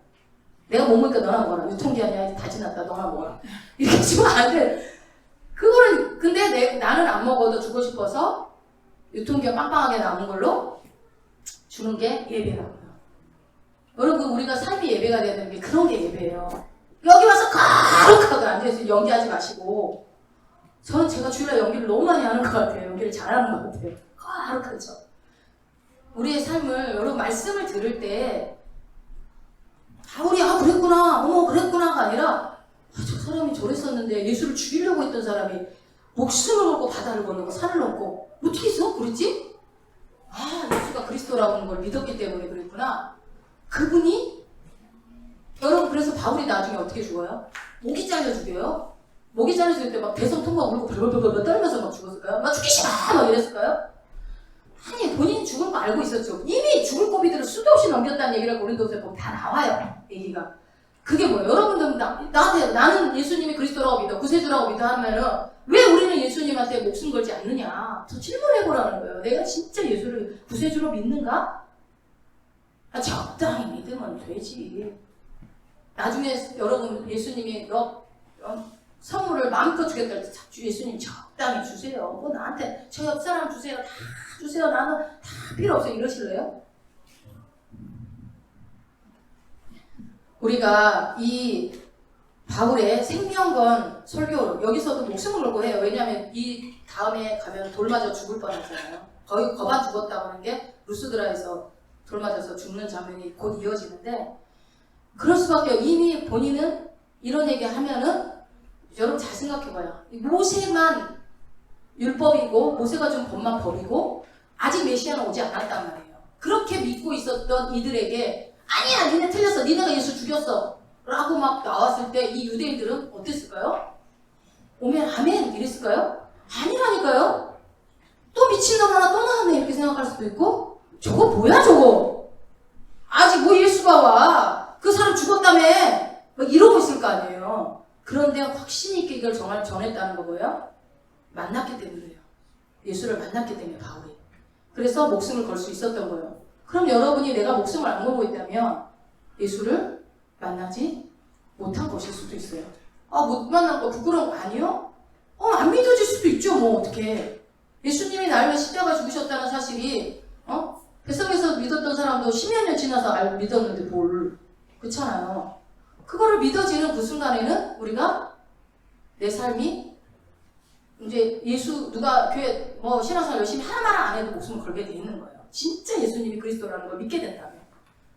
S1: 내가 못 먹으니까 너나 먹어라. 유통기한이 다 지났다. 너나 먹어라. 이렇게 주면 안 돼. 그거는 근데 나는 안 먹어도 주고 싶어서 유통기한 빵빵하게 남은 걸로 주는 게 예배라고요. 여러분 우리가 삶이 예배가 되는 게 그런 게 예배예요. 여기 와서 거룩하게 앉아있어요. 연기하지 마시고. 저는 제가 주일날 연기를 너무 많이 하는 것 같아요. 연기를 잘하는 것 같아요. 거룩하죠. 우리의 삶을 여러분 말씀을 들을 때 우리 그랬구나 어머 그랬구나가 아니라 저 사람이 저랬었는데 예수를 죽이려고 했던 사람이 목숨을 걸고 바다를 건너고 산을 넘고 어떻게 해서 그랬지? 예수가 그리스도라는 걸 믿었기 때문에 그랬구나. 그분이 여러분 그래서 바울이 나중에 어떻게 죽어요? 목이 잘려 죽여요. 목이 잘려 죽을 때 막 대성 통과 울고 벌벌벌벌 떨면서 막 죽었을까요? 막 죽기 싫어 막 이랬을까요? 아니 본인 죽은 거 알고 있었죠. 이미 죽을 고비들을 수도 없이 넘겼다는 얘기를 고린도서에 보면 다 나와요. 얘기가. 그게 뭐예요? 여러분들 나한테 나는 예수님이 그리스도라고 믿어 구세주라고 믿어 하면은 왜 우리는 예수님한테 목숨 걸지 않느냐? 저 질문해보라는 거예요. 내가 진짜 예수를 구세주로 믿는가? 적당히 믿으면 되지. 나중에 여러분 예수님이 선물을 마음껏 주겠다 할 때 예수님 적당히 주세요. 뭐 나한테 저 옆 사람 주세요. 다 주세요. 나는 다 필요 없어요. 이러실래요? 우리가 이 바울의 생명건 설교 여기서도 목숨을 걸고 해요. 왜냐하면 이 다음에 가면 돌 맞아 죽을 뻔하잖아요. 거의 거반 죽었다고 하는 게 루스드라에서 돌 맞아서 죽는 장면이 곧 이어지는데 그럴 수밖에 없어요. 이미 본인은 이런 얘기 하면은 여러분 잘 생각해봐요. 모세만 율법이고 모세가 준 법만 법이고 아직 메시아는 오지 않았단 말이에요. 그렇게 믿고 있었던 이들에게 아니야 니네 틀렸어 니네가 예수 죽였어 라고 막 나왔을 때 이 유대인들은 어땠을까요? 오면 아멘 이랬을까요? 아니라니까요. 또 미친놈 하나 또 나왔네 이렇게 생각할 수도 있고 저거 뭐야 저거 아직 뭐 예수가 와 그 사람 죽었다며 막 이러고 있을 거 아니에요. 그런데 확신 있게 이걸 전했다는 거 뭐예요? 만났기 때문이에요. 예수를 만났기 때문에 바울이. 그래서 목숨을 걸 수 있었던 거예요. 그럼 여러분이 내가 목숨을 안 걸고 있다면 예수를 만나지 못한 것일 수도 있어요. 못 만난 거 부끄러운 거 아니요? 안 믿어질 수도 있죠. 뭐 어떻게. 예수님이 날 위해 십자가 죽으셨다는 사실이 뱃속에서 믿었던 사람도 10몇 년 지나서 믿었는데 뭘. 그렇잖아요. 그거를 믿어지는 그 순간에는 우리가 내 삶이 이제 누가 교회 신앙생활 열심히 하나만 안 해도 목숨을 걸게 돼 있는 거예요. 진짜 예수님이 그리스도라는 걸 믿게 된다면.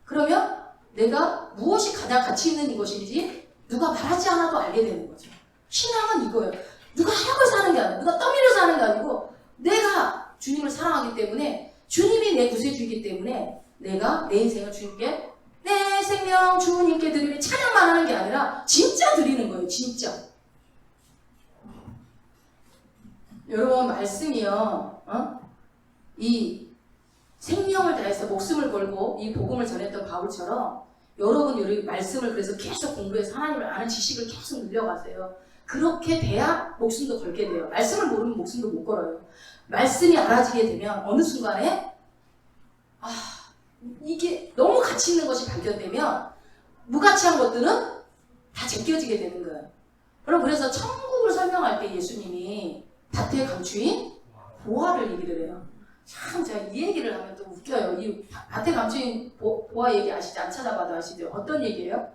S1: 그러면 내가 무엇이 가장 가치 있는 것인지 누가 말하지 않아도 알게 되는 거죠. 신앙은 이거예요. 누가 하라고 해서 하는 게 아니라, 누가 떠밀어서 하는 게 아니고, 내가 주님을 사랑하기 때문에, 주님이 내 구세주이기 때문에, 내가 내 인생을 주님께, 내 생명 주님께 드리는 찬양만 하는 게 아니라, 진짜 드리는 거예요. 진짜. 여러분, 말씀이요, 이 생명을 다해서 목숨을 걸고 이 복음을 전했던 바울처럼 여러분 말씀을 그래서 계속 공부해서 하나님을 아는 지식을 계속 늘려가세요. 그렇게 돼야 목숨도 걸게 돼요. 말씀을 모르면 목숨도 못 걸어요. 말씀이 알아지게 되면 어느 순간에 이게 너무 가치 있는 것이 발견되면 무가치한 것들은 다 제껴지게 되는 거예요. 여러분 그래서 천국을 설명할 때 예수님이 밭에 감추인 보화를 얘기를 해요. 참 제가 이 얘기를 하면 또 웃겨요. 이 밭에 감추인 보화 얘기 아시죠? 안 찾아봐도 아시죠? 어떤 얘기예요?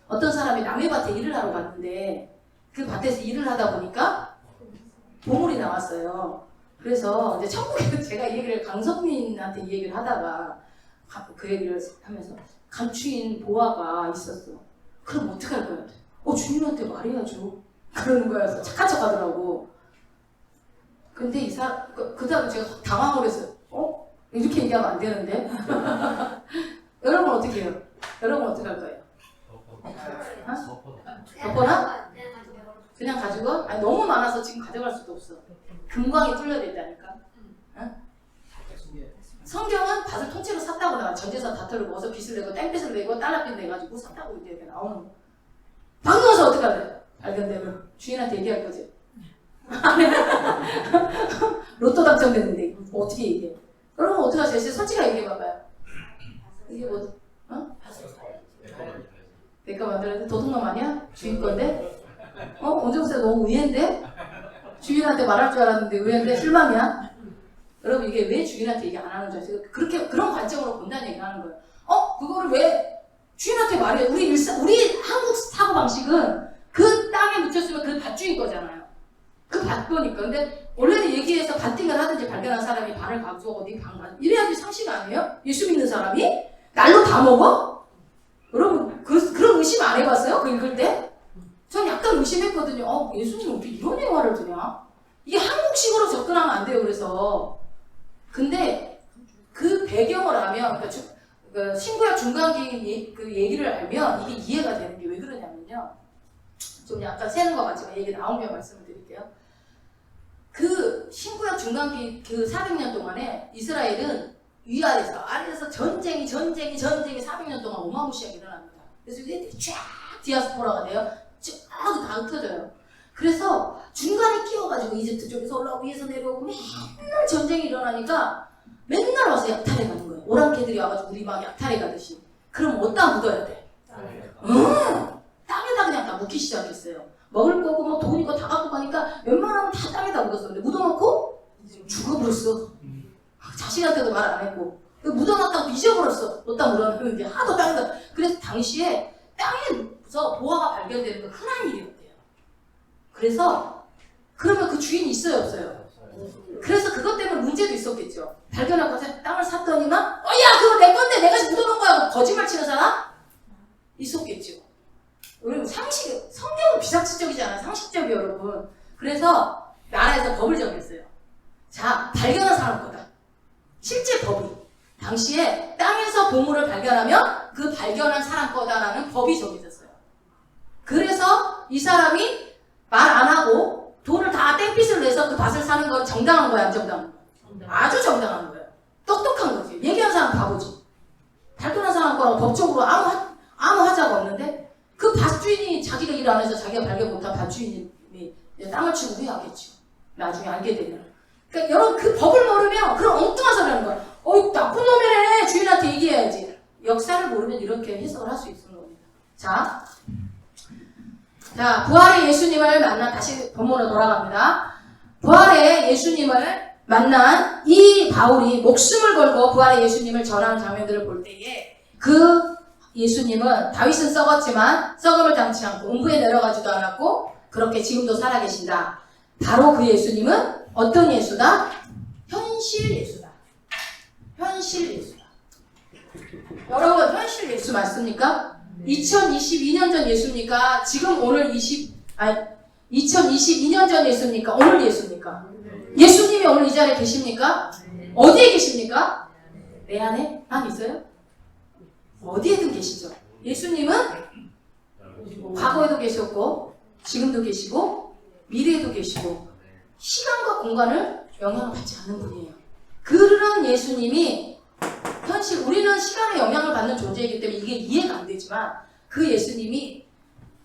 S1: 어떤 사람이 남의 밭에 일을 하러 갔는데 그 밭에서 일을 하다 보니까 보물이 나왔어요. 그래서 이제 천국에서 제가 이 얘기를 강성민한테 이 얘기를 하다가 그 얘기를 하면서 감추인 보화가 있었어. 그럼 어떡할 거야? 주님한테 말해야죠. 그러는 거야. 착한 척 하더라고. 근데 이 사람, 그 다음에 제가 당황을 했어요. 이렇게 얘기하면 안 되는데? 여러분 어떻게 해요? 여러분 어떻게 할 거예요? 덮어놔? 그냥 가지고? 아니, 너무 많아서 지금 가져갈 수도 없어. 금광이 뚫려져 있다니까. 성경은 밭을 통째로 샀다고 나와. 전재산 다터를 모아서 빚을 내고 땡빚을 내고 달러빚 내가지고 샀다고 이렇게 나오는 거. 방금 와서 어떻게 할래? 발견되면 주인한테 얘기할 거지. 로또 당첨됐는데 어떻게 얘기해? 여러분 어떻게 하세요? 솔직하게 얘기해봐봐요. 이게 뭐? 내 거 만들어야 돼? 도둑놈 아니야? 주인 건데? 언제부터 너무 의외인데? 주인한테 말할 줄 알았는데 의외인데 실망이야? 여러분 이게 왜 주인한테 얘기 안 하는 줄 아세요? 그런 관점으로 본다는 얘기를 하는 거예요. 그거를 왜 주인한테 말해? 우리 한국 사고방식은 그 땅에 묻혔으면 그 밭주인 거잖아요. 그 밭거니까. 근데 원래는 얘기해서 반띵을 하든지 발견한 사람이 반을 가지고 어디 이래야지 상식 아니에요? 예수 믿는 사람이? 날로 다 먹어? 여러분 그런 의심 안 해봤어요? 그 읽을 때? 전 약간 의심했거든요. 예수님은 어떻게 이런 예화를 드냐? 이게 한국식으로 접근하면 안 돼요. 그래서 근데 그 배경을 알면 그러니까 신구약 중간기 그 얘기를 알면 이게 이해가 되는 게 왜 그러냐면요. 좀 약간 새는 것 같지만 얘기 나오면 말씀을 드릴게요. 그 신구약 중간기 그 400년 동안에 이스라엘은 위아래에서 아래에서 전쟁이 400년 동안 어마무시하게 일어납니다. 그래서 이게 쫙 디아스포라가 돼요. 쫙 다 흩어져요. 그래서 중간에 끼어가지고 이집트 쪽에서 올라오고 위에서 내려오고 맨날 전쟁이 일어나니까 맨날 와서 약탈해 가는 거예요. 오랑캐들이 와가지고 우리 막 약탈해 가듯이. 그럼 어디다 묻어야 돼? 땅에다 그냥 다 묻기 시작했어요. 먹을 거고 뭐 돈 있고 다 갖고 가니까 웬만하면 다 땅에다 묻었어. 근데 묻어놓고 죽어버렸어. 자식한테도 말 안 했고 묻어놨다고 잊어버렸어. 어디다 묻어놨는데 하도 땅에다. 그래서 당시에 땅에서 보화가 발견되는 건 흔한 일이었대요. 그래서 그러면 그 주인이 있어요 없어요? 그래서 그것 때문에 문제도 있었겠죠. 발견하고 땅을 샀더니만 야 그거 내 건데 내가 묻어놓은 거야. 거짓말 치는 사람? 있었겠죠. 여러분 성경은 비상식적이지 않아요. 상식적이에요 여러분. 그래서 나라에서 법을 정했어요. 자 발견한 사람 거다. 실제 법이 당시에 땅에서 보물을 발견하면 그 발견한 사람 거다라는 법이 정해졌어요. 그래서 이 사람이 말 안 하고 돈을 다 땡빚을 내서 그 밭을 사는 건 정당한 거야, 안 정당한 거야? 아주 정당한 거예요. 똑똑한 거지. 얘기한 사람 바보지. 발견한 사람 거라고 법적으로 아무 하자가 없는데 그 밭주인이 자기가 일 안 해서 자기가 발견 못한 밭주인이 땅을 치고 후회하겠죠. 나중에 알게 되면. 그러니까 여러분 그 법을 모르면 그런 엉뚱한 소리 하는 거야. 나쁜 놈이네. 주인한테 얘기해야지. 역사를 모르면 이렇게 해석을 할 수 있는 겁니다. 자, 자, 부활의 예수님을 만난, 다시 본문으로 돌아갑니다. 부활의 예수님을 만난 이 바울이 목숨을 걸고 부활의 예수님을 전하는 장면들을 볼 때에 그 예수님은 다윗은 썩었지만 썩음을 당치 않고 음부에 내려가지도 않았고 그렇게 지금도 살아계신다. 바로 그 예수님은 어떤 예수다? 현실 예수다. 현실 예수다. 여러분, 현실 예수 맞습니까? 2022년 전 예수입니까? 지금 오늘 2022년 전 예수입니까? 오늘 예수입니까? 예수님이 오늘 이 자리에 계십니까? 어디에 계십니까? 내 안에만 있어요? 어디에든 계시죠. 예수님은 과거에도 계셨고 지금도 계시고 미래에도 계시고 시간과 공간을 영향을 받지 않는 분이에요. 그런 예수님이 현실, 우리는 시간에 영향을 받는 존재이기 때문에 이게 이해가 안 되지만 그 예수님이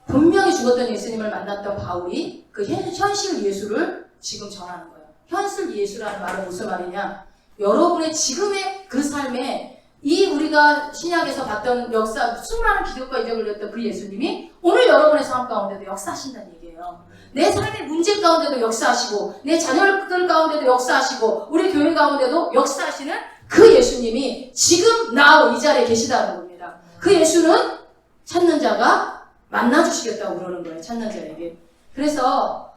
S1: 분명히 죽었던 예수님을 만났던 바울이 그 현실 예수를 지금 전하는 거예요. 현실 예수라는 말은 무슨 말이냐? 여러분의 지금의 그 삶에 이 우리가 신약에서 봤던 역사, 수많은 기적과 이적을 이뤘던 그 예수님이 오늘 여러분의 삶 가운데도 역사하신다는 얘기예요. 내 삶의 문제 가운데도 역사하시고 내 자녀들 가운데도 역사하시고 우리 교회 가운데도 역사하시는 그 예수님이 지금 now 이 자리에 계시다는 겁니다. 그 예수는 찾는 자가 만나주시겠다고 그러는 거예요. 찾는 자에게. 그래서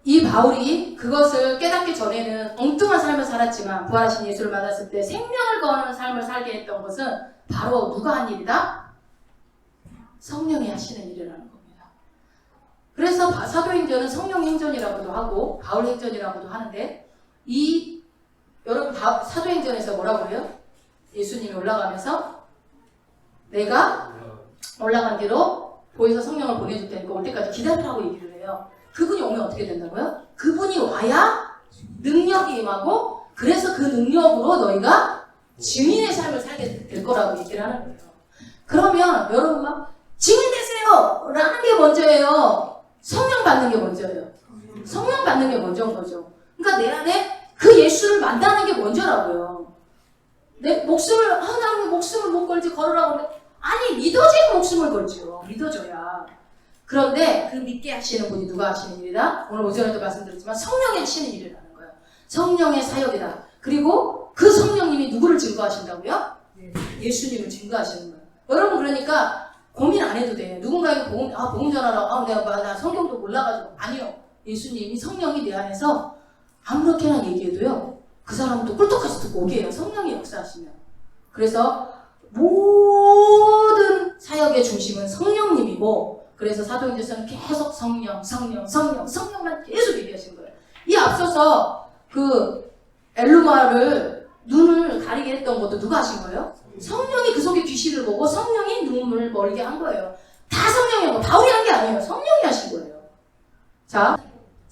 S1: 이 바울이 그것을 깨닫기 전에는 엉뚱한 삶을 살았지만 부활하신 예수를 만났을 때 생명을 거는 삶을 살게 했던 것은 바로 누가 한 일이다? 성령이 하시는 일이라는 겁니다. 그래서 사도행전은 성령 행전이라고도 하고 바울 행전이라고도 하는데 여러분 사도행전에서 뭐라고 그래요? 예수님이 올라가면서 내가 올라간 뒤로 보혜사 성령을 보내줄 테니까 올 때까지 기다리라고 얘기를 해요. 그분이 오면 어떻게 된다고요? 그분이 와야 능력이 임하고 그래서 그 능력으로 너희가 증인의 삶을 살게 될 거라고 얘기를 하는 거예요. 그러면 여러분 막 증인 되세요! 라는 게 먼저예요. 성령 받는 게 먼저예요. 성령 받는 게 먼저인 거죠. 그러니까 내 안에 그 예수를 만나는 게 먼저라고요. 내 목숨을 하나님의 목숨을 못 걸지 걸으라고 하는데 아니 믿어지고 목숨을 걸죠. 믿어줘야. 그런데 그 믿게 하시는 분이 누가 하시는 일이다? 오늘 오전에도 말씀드렸지만 성령이 하시는 일이라는 거예요. 성령의 사역이다. 그리고 그 성령님이 누구를 증거하신다고요? 예수님을 증거하시는 거예요. 여러분 그러니까 고민 안 해도 돼요. 누군가에게 복음 전하라고 나 성경도 몰라가지고 아니요. 예수님이 성령이 내 안에서 아무렇게나 얘기해도요. 그 사람은 또 꿀떡같이 듣고 오게요. 성령이 역사하시면. 그래서 모든 사역의 중심은 성령님이고 그래서 사도행전에서는 계속 성령만 계속 얘기하시는 거예요. 이 앞서서 그 엘루마를 눈을 가리게 했던 것도 누가 하신 거예요? 성령이 그 속에 귀신을 보고 성령이 눈을 멀게 한 거예요. 다 성령이고 바울이 한 게 아니에요. 성령이 하신 거예요. 자,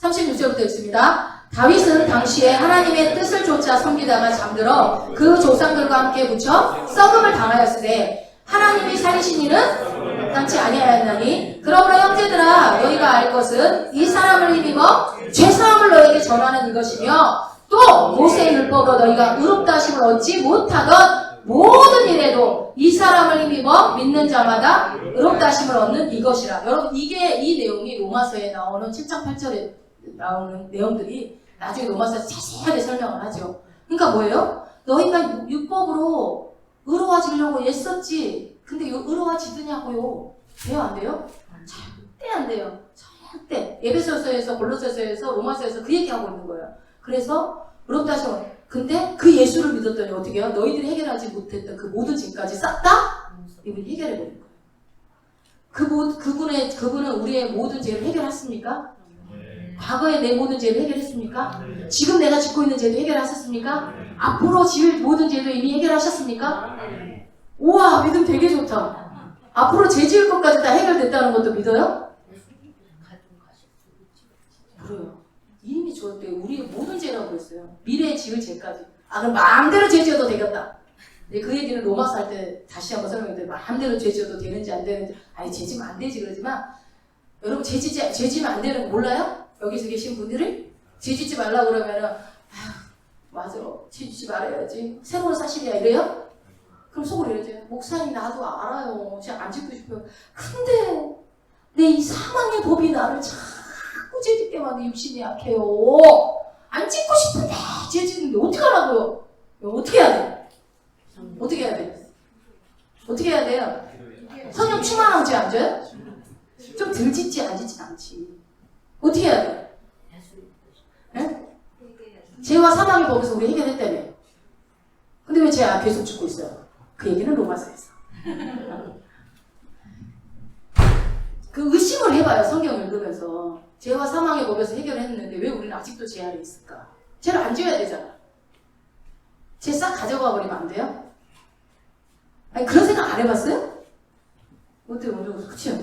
S1: 36절부터 읽습니다. 다윗은 당시에 하나님의 뜻을 쫓아 섬기다가 잠들어 그 조상들과 함께 묻혀 썩음을 당하였으되 하나님이 살리신 이는 당치 아니하였나니 그러므로 형제들아 너희가 알 것은 이 사람을 힘입어 죄사함을 너희에게 전하는 이것이며 또 모세의 율법으로 너희가 의롭다 하심을 얻지 못하던 모든 일에도 이 사람을 힘입어 믿는 자마다 의롭다 하심을 얻는 이것이라. 여러분 이 내용이 로마서에 나오는 7장 8절에 나오는 내용들이 나중에 로마서에서 자세하게 설명을 하죠. 그러니까 뭐예요? 너희가 율법으로 의로워지려고 애썼지. 근데 의로워지느냐고요? 돼요? 안 돼요? 절대 안 돼요. 절대. 에베소서에서 골로새서에서 로마서에서 그 얘기하고 있는 거예요. 그래서 의롭다 하시면 근데 그 예수를 믿었더니 어떻게 해요? 너희들이 해결하지 못했던 그 모든 짐까지 싹 다 이분이 해결해버린 거예요. 그분은 우리의 모든 죄를 해결했습니까? 과거에 내 모든 죄를 해결했습니까? 지금 내가 짓고 있는 죄도 해결하셨습니까? 앞으로 지을 모든 죄도 이미 해결하셨습니까? 우와, 믿음 되게 좋다. 앞으로 죄 지을 것까지 다 해결됐다는 것도 믿어요? 그래요. 이미 저때 우리의 모든 죄라고 했어요. 미래에 지을 죄까지. 그럼 마음대로 죄 지어도 되겠다. 근데 그 얘기는 로마서 할 때 다시 한번 설명했는데 마음대로 죄 지어도 되는지 안 되는지 죄 지면 안 되지 그러지만 여러분 죄 지면 안 되는 거 몰라요? 여기서 계신 분들이 죄 짓지 말라 그러면은 맞아 죄 짓지 말아야지 새로운 사실이야 이래요? 그럼 속으로 이러죠. 목사님 나도 알아요. 제가 안 짓고 싶어요. 근데 근데 이 사망의 법이 나를 자꾸 죄짓게 만든 육신이 약해요. 안 짓고 싶은데 죄짓는데 어떻게 하라고요? 어떻게 해야 돼? 어떻게 해야 돼? 어떻게 해야 돼요? 성령 충만하지 않죠? 좀 덜 짓지 안 짓진 않지. 어떻게 해야 돼? 네? 죄와 사망의 법에서 우리 해결했다며. 근데 왜 죄 계속 죽고 있어요? 그 얘기는 로마서에서. 그 의심을 해봐요. 성경 읽으면서. 죄와 사망의 법에서 해결했는데 왜 우리는 아직도 죄 아래 있을까? 죄를 안 지어야 되잖아. 죄 싹 가져가 버리면 안 돼요? 아니 그런 생각 안 해봤어요? 어때요? 그치요?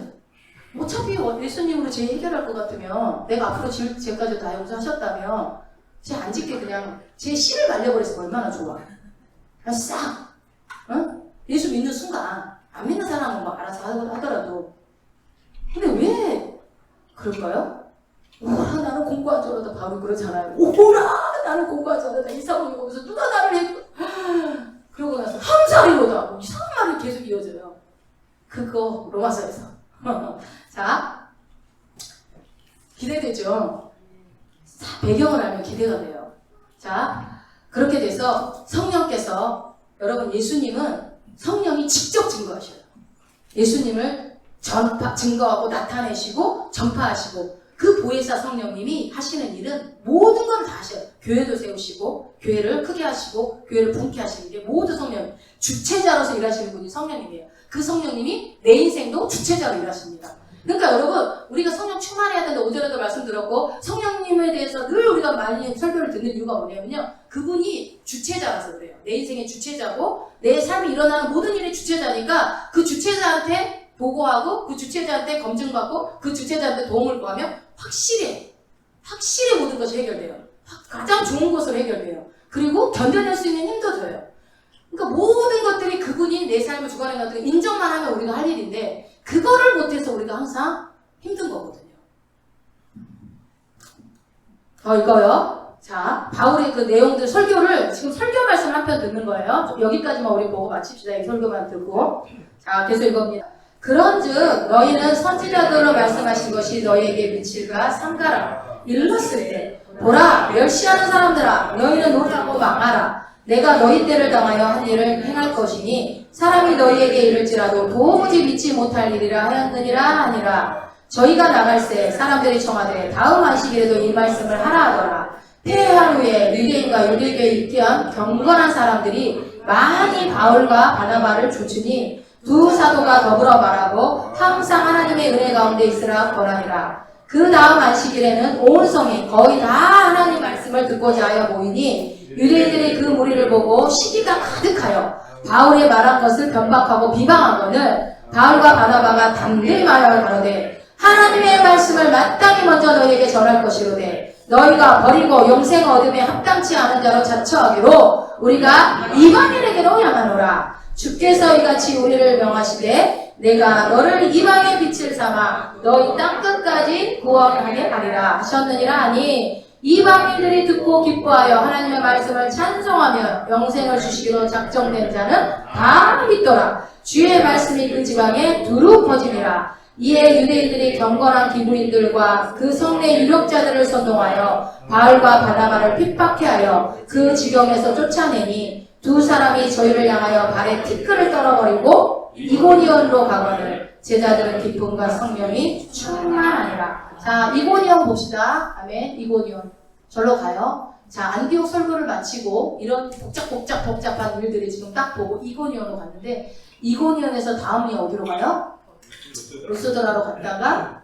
S1: 어차피 예수님으로 죄 해결할 것 같으면 내가 앞으로 지을 죄까지 다 용서하셨다면 죄 안 짓게 그냥 죄 씨를 말려버렸으면 얼마나 좋아. 그냥 싹 응? 예수 믿는 순간 안 믿는 사람은 뭐 알아서 하더라도 근데 왜 그럴까요? 오라 나는 공부한 줄 알았다 바로 그러잖아요. 오라 나는 공부한 줄 알았다 이 상황이 오면서 누가 나를 해줘 그러고 나서 함사리로다 이상한 말이 계속 이어져요. 그거 로마서에서 자 기대되죠? 배경을 알면 기대가 돼요. 자 그렇게 돼서 성령께서 여러분 예수님은 성령이 직접 증거하셔요. 예수님을 증거하고 나타내시고 전파하시고 그 보혜사 성령님이 하시는 일은 모든 걸 다 하셔요. 교회도 세우시고 교회를 크게 하시고 교회를 분케 하시는 게 모두 성령 주체자로서 일하시는 분이 성령님이에요. 그 성령님이 내 인생도 주체자로 일하십니다. 그러니까 여러분 우리가 성령 충만해야 된다. 오전에도 말씀드렸고 성령님에 대해서 늘 우리가 많이 설교를 듣는 이유가 뭐냐면요. 그분이 주체자라서 그래요. 내 인생의 주체자고 내 삶이 일어나는 모든 일의 주체자니까 그 주체자한테 보고하고 그 주체자한테 검증받고 그 주체자한테 도움을 구하면 확실히 모든 것이 해결돼요. 가장 좋은 것으로 해결돼요. 그리고 견뎌낼 수 있는 힘도 줘요. 그러니까 모든 것들이 그분이 내 삶을 주관하는 것들 인정만 하면 우리가 할 일인데 그거를 못해서 우리가 항상 힘든 거거든요. 더 읽어요. 자, 바울의 그 내용들 설교를 지금 설교 말씀 한 편 듣는 거예요. 여기까지만 우리 보고 마칩시다. 이 설교만 듣고. 자, 계속 읽어봅니다. 그런즉 너희는 선지자들로 말씀하신 것이 너희에게 미칠까 삼가라. 일렀을 때 보라 멸시하는 사람들아 너희는 놀라고 망하라. 내가 너희 때를 당하여 한 일을 행할 것이니 사람이 너희에게 이를지라도 도무지 믿지 못할 일이라 하였느니라 하니라. 저희가 나갈새 사람들이 청하되 다음 안식일에도 이 말씀을 하라 하더라. 폐회한 후에 유대인과 유대교에 입기한 경건한 사람들이 많이 바울과 바나바를 조추니 두 사도가 더불어 말하고 항상 하나님의 은혜 가운데 있으라 권하니라. 그 다음 안식일에는 온 성이 거의 다 하나님 말씀을 듣고자 하여 모이니 유대인들이 그 무리를 보고 시기가 가득하여 바울이 말한 것을 변박하고 비방하거늘 바울과 바나바가 담대히 말하여 가로되 하나님의 말씀을 마땅히 먼저 너희에게 전할 것이로되 너희가 버리고 영생 얻음에 합당치 않은 자로 자처하기로 우리가 이방인에게로 향하노라. 주께서 이같이 우리를 명하시되 내가 너를 이방의 빛을 삼아 너희 땅끝까지 구원하게 하리라 하셨느니라 하니 이방인들이 듣고 기뻐하여 하나님의 말씀을 찬송하며 영생을 주시기로 작정된 자는 다 믿더라. 주의 말씀이 그 지방에 두루 퍼지니라. 이에 유대인들이 경건한 기부인들과 그 성내 유력자들을 선동하여 바울과 바나바를 핍박해 하여 그 지경에서 쫓아내니 두 사람이 저희를 향하여 발에 티끌을 떨어버리고 이고니온으로 가거늘 제자들은 기쁨과 성령이 충만하니라. 자, 이고니온 봅시다. 아멘. 이고니온. 절로 가요. 자, 안디옥 설교를 마치고 이런 복잡한 일들이 지금 딱 보고 이고니온으로 갔는데 이고니온에서 다음이 어디로 가요? 루스드라로 갔다가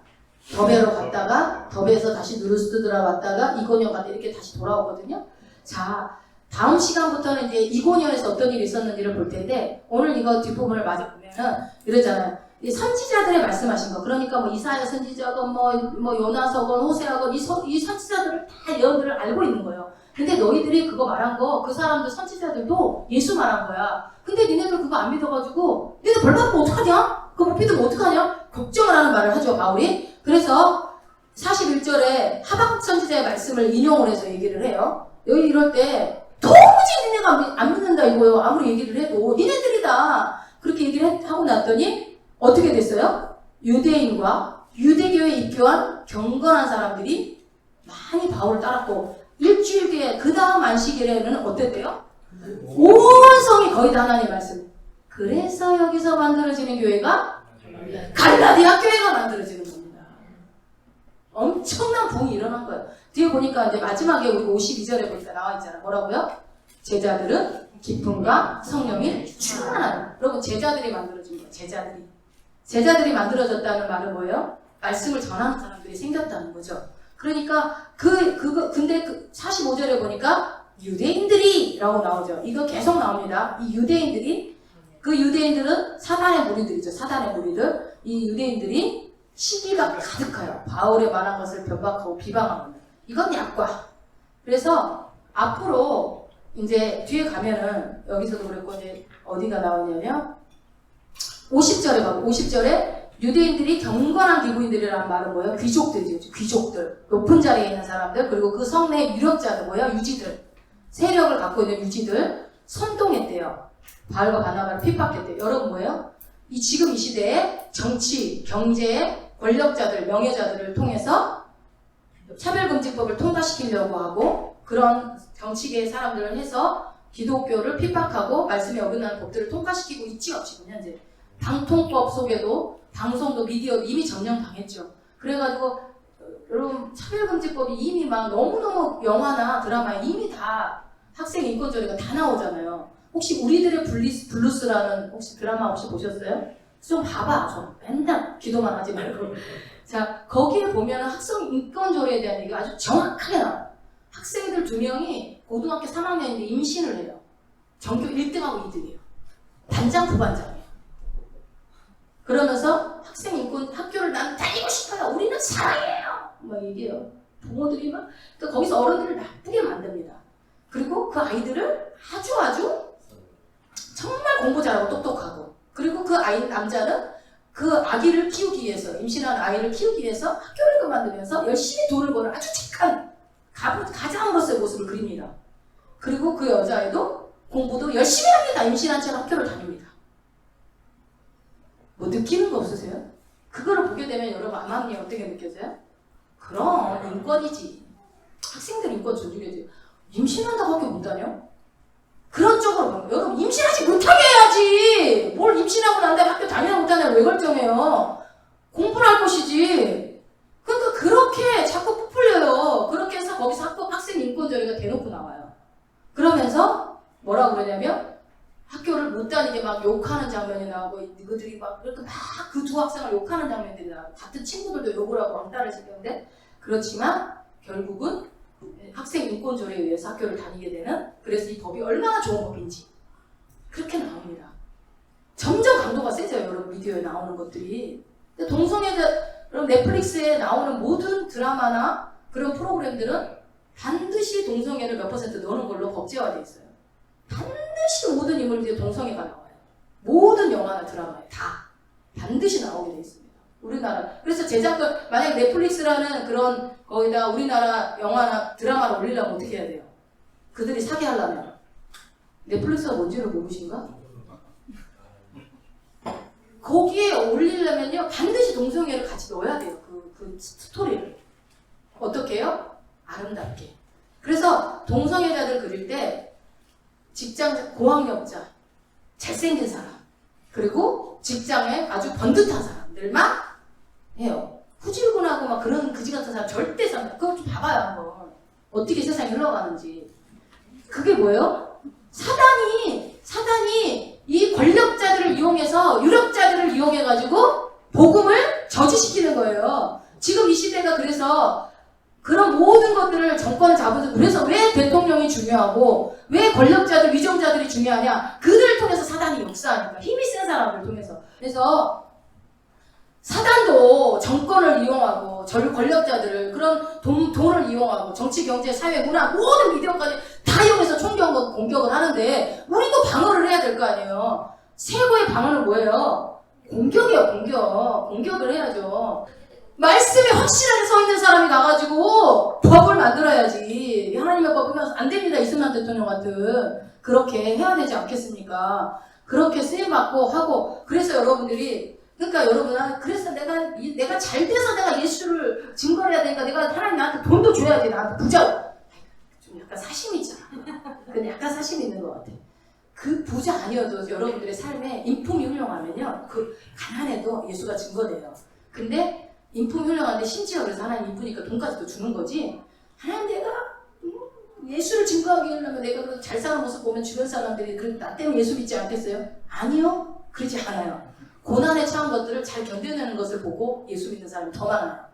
S1: 더베로 갔다가 더베에서 다시 루스드라 왔다가 이고니온 갔다 이렇게 다시 돌아오거든요. 자, 다음 시간부터는 이제 이고니온에서 어떤 일이 있었는지를 볼 텐데 오늘 이거 뒷부분을 마저 보면은 이러잖아요. 이 선지자들의 말씀하신 거. 그러니까 뭐 이사야 선지자건 뭐 요나서건 호세아건 이 선지자들을 다 예언들을 알고 있는 거예요. 근데 너희들이 그거 말한 거 그 사람들 선지자들도 예수 말한 거야. 근데 니네들 그거 안 믿어가지고 니네들 벌 받으면 어떡하냐? 그거 못 믿으면 어떡하냐? 걱정을 하는 말을 하죠, 바울이. 그래서 41절에 하박국 선지자의 말씀을 인용을 해서 얘기를 해요. 여기 이럴 때 도무지 니네가 안 믿는다 이거예요. 아무리 얘기를 해도 니네들이다. 그렇게 얘기를 하고 났더니 어떻게 됐어요? 유대인과 유대교에 입교한 경건한 사람들이 많이 바울을 따랐고 일주일 뒤에 그 다음 안식일에는 어땠대요? 온 성이 거의 다 하나님 말씀. 그래서 여기서 만들어지는 교회가 갈라디아 교회가 만들어지는 겁니다. 엄청난 부흥이 일어난 거예요. 뒤에 보니까 이제 마지막에 우리 52절에 보니까 나와 있잖아. 뭐라고요? 제자들은 기쁨과 성령이 충만하다. 여러분 제자들이 만들어진 거예요. 제자들이 만들어졌다는 말은 뭐예요? 말씀을 전하는 사람들이 생겼다는 거죠. 그러니까 근데 45절에 보니까 유대인들이 라고 나오죠. 이거 계속 나옵니다. 이 유대인들이 그 유대인들은 사단의 무리들이죠. 사단의 무리들. 이 유대인들이 시기가 가득해요. 바울의 말한 것을 변박하고 비방합니다. 이건 약과. 그래서 앞으로 이제 뒤에 가면은 여기서도 그랬고 이제 어디가 나오냐면 50절에 봐. 50절에 유대인들이 경건한 기부인들이라는 말은 뭐예요? 귀족들이죠. 귀족들. 높은 자리에 있는 사람들. 그리고 그 성내의 유력자들 뭐예요? 유지들. 세력을 갖고 있는 유지들. 선동했대요. 바울과 바나바를 핍박했대요. 여러분 뭐예요? 지금 이 시대에 정치, 경제, 권력자들, 명예자들을 통해서 차별금지법을 통과시키려고 하고 그런 정치계의 사람들을 해서 기독교를 핍박하고 말씀에 어긋나는 법들을 통과시키고 있지요. 지금 현재. 방통법 속에도 방송도 미디어 이미 점령당했죠. 그래가지고 여러분 차별금지법이 이미 막 너무너무 영화나 드라마에 이미 다 학생 인권조례가 다 나오잖아요. 혹시 우리들의 블루스라는 혹시 드라마 혹시 보셨어요? 좀 봐봐. 좀 맨날 기도만 하지 말고. 자, 거기에 보면 학생 인권조례에 대한 얘기가 아주 정확하게 나와요. 학생들 2명이 고등학교 3학년인데 임신을 해요. 전교 1등하고 2등이에요. 반장, 부반장이에요. 그러면서 학생 인권 학교를 난 다니고 싶어요. 우리는 사랑해요. 막 얘기해요. 부모들이 막 그러니까 거기서 어른들을 나쁘게 만듭니다. 그리고 그 아이들을 아주 정말 공부 잘하고 똑똑하고 그리고 그 아이 남자는 그 아기를 키우기 위해서 임신한 아이를 키우기 위해서 학교를 그만두면서 열심히 돈을 버는 아주 착한 가장으로서의 모습을 그립니다. 그리고 그 여자아이도 공부도 열심히 합니다. 임신한 채로 학교를 다닙니다. 뭐 느끼는 거 없으세요? 그거를 보게 되면 여러분 암암리에 어떻게 느껴져요? 그럼 인권이지. 학생들 인권 존중해야지. 임신한다고 학교 못 다녀? 그런 쪽으로 보면 여러분 임신하지 못하게 해야지. 뭘 임신하고 난 다음에 학교 다니나 못 다니나 왜 결정해요? 공부를 할 것이지. 그러니까 그렇게 자꾸 부풀려요. 그렇게 해서 거기서 학생 인권조례가 대놓고 나와요. 그러면서 뭐라고 그러냐면 학교를 못 다니게 막 욕하는 장면이 나오고 그들이 막 그렇게 막 그 두 학생을 욕하는 장면들이 나오고 같은 친구들도 욕을 하고 왕따를 시키는데 그렇지만 결국은 학생 인권조례에 의해서 학교를 다니게 되는 그래서 이 법이 얼마나 좋은 법인지 그렇게 나옵니다. 점점 강도가 세져요. 여러분 미디어에 나오는 것들이. 근데 동성애자 여러분 넷플릭스에 나오는 모든 드라마나 그런 프로그램들은 반드시 동성애를 몇 % 넣는 걸로 법제화되어 있어요. 반드시 모든 인물들이 동성애가 나와요. 모든 영화나 드라마에 다 반드시 나오게 되어 있습니다. 우리나라. 그래서 제작들 만약 넷플릭스라는 그런 거기다 우리나라 영화나 드라마를 올리려면 어떻게 해야 돼요? 그들이 사게 하려면 넷플릭스가 뭔지를 모르신가? 거기에 올리려면요 반드시 동성애를 같이 넣어야 돼요. 그 스토리를 어떻게 해요? 아름답게. 그래서 동성애자들 그릴 때 직장 고학력자, 잘생긴 사람, 그리고 직장에 아주 번듯한 사람들만 해요. 후질근하고 막 그런 그지 같은 사람 절대 사람. 그거 좀 봐봐요 한번. 어떻게 세상이 흘러가는지. 그게 뭐예요? 사단이 이 권력자들을 이용해서 유력자들을 이용해가지고 복음을 저지시키는 거예요. 지금 이 시대가 그래서 그런 모든 것들을 정권을 잡아서 그래서 왜 대통령이 중요하고 왜 권력자들, 위정자들이 중요하냐? 그들을 통해서 사단이 역사하니까 힘이 센 사람을 통해서. 그래서 사단도 정권을 이용하고 권력자들을 그런 돈을 이용하고 정치, 경제, 사회, 문화 모든 미디어까지 다 이용해서 공격을 하는데 우리도 방어를 해야 될 거 아니에요. 최고의 방어는 뭐예요? 공격이에요. 공격을 해야죠. 말씀에 확실하게 서 있는 사람이 나가지고 법을 만들어야지. 하나님의 법이면 안 됩니다. 이승만 대통령 같은. 그렇게 해야 되지 않겠습니까? 그렇게 쓰임받고 하고. 그래서 여러분들이 그러니까 여러분, 그래서 내가 잘 돼서 내가 예수를 증거를 해야 되니까 내가 하나님 나한테 돈도 줘야지, 나한테 부자. 좀 약간 사심이 있잖아. 근데 약간 사심이 있는 것 같아. 그 부자 아니어도 여러분들의 삶에 인품이 훌륭하면요, 그 가난해도 예수가 증거돼요. 근데 인품이 훌륭한데 심지어 그래서 하나님 이쁘니까 돈까지도 주는 거지. 하나님 내가 예수를 증거하기 위해서 내가 잘 사는 모습 보면 주변 사람들이 나 때문에 예수 믿지 않겠어요? 아니요, 그러지 않아요. 고난에 처한 것들을 잘 견뎌내는 것을 보고 예수 믿는 사람이 더 많아요.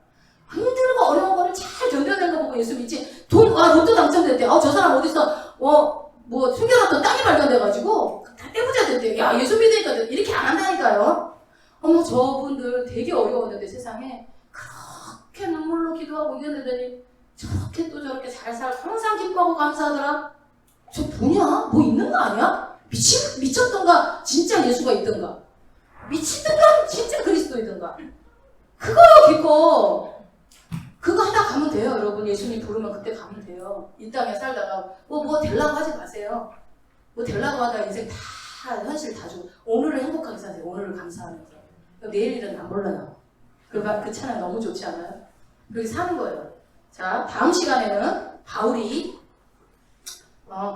S1: 힘들고 어려운 거를 잘 견뎌내는 거 보고 예수 믿지. 로또 당첨됐대. 저 사람 어디서 뭐 숨겨놨던 땅이 발견돼가지고 다 떼부자 됐대. 야, 예수 믿으니까 이렇게 안 한다니까요. 어머, 저분들 되게 어려웠는데 세상에 그렇게 눈물로 기도하고 이겼는데 저렇게 또 저렇게 잘 살고 항상 기뻐하고 감사하더라. 저 뭐냐? 뭐 있는 거 아니야? 미쳤던가 진짜 예수가 있던가 미치든가 진짜 그리스도이든가 그거요 기뻐. 그거 하다 가면 돼요. 여러분, 예수님 부르면 그때 가면 돼요. 이 땅에 살다가 뭐 되려고 하지 마세요. 뭐 되려고 하다 인생 다 현실 다 주고 오늘을 행복하게 사세요. 오늘을 감사하면서. 내일 일은 안 몰라요. 그 찬양 너무 좋지 않아요? 그렇게 사는 거예요. 자, 다음 시간에는 바울이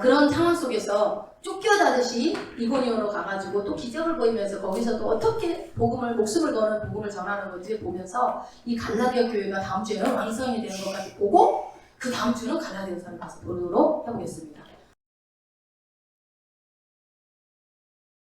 S1: 그런 상황 속에서 쫓겨나듯이 이고니온으로 가가지고 또 기적을 보이면서 거기서 또 어떻게 목숨을 거는 복음을 전하는 건지 보면서 이 갈라디아 교회가 다음 주에는 왕성이 되는 것까지 보고 그 다음 주는 갈라디아서를 가서 보도록 해보겠습니다.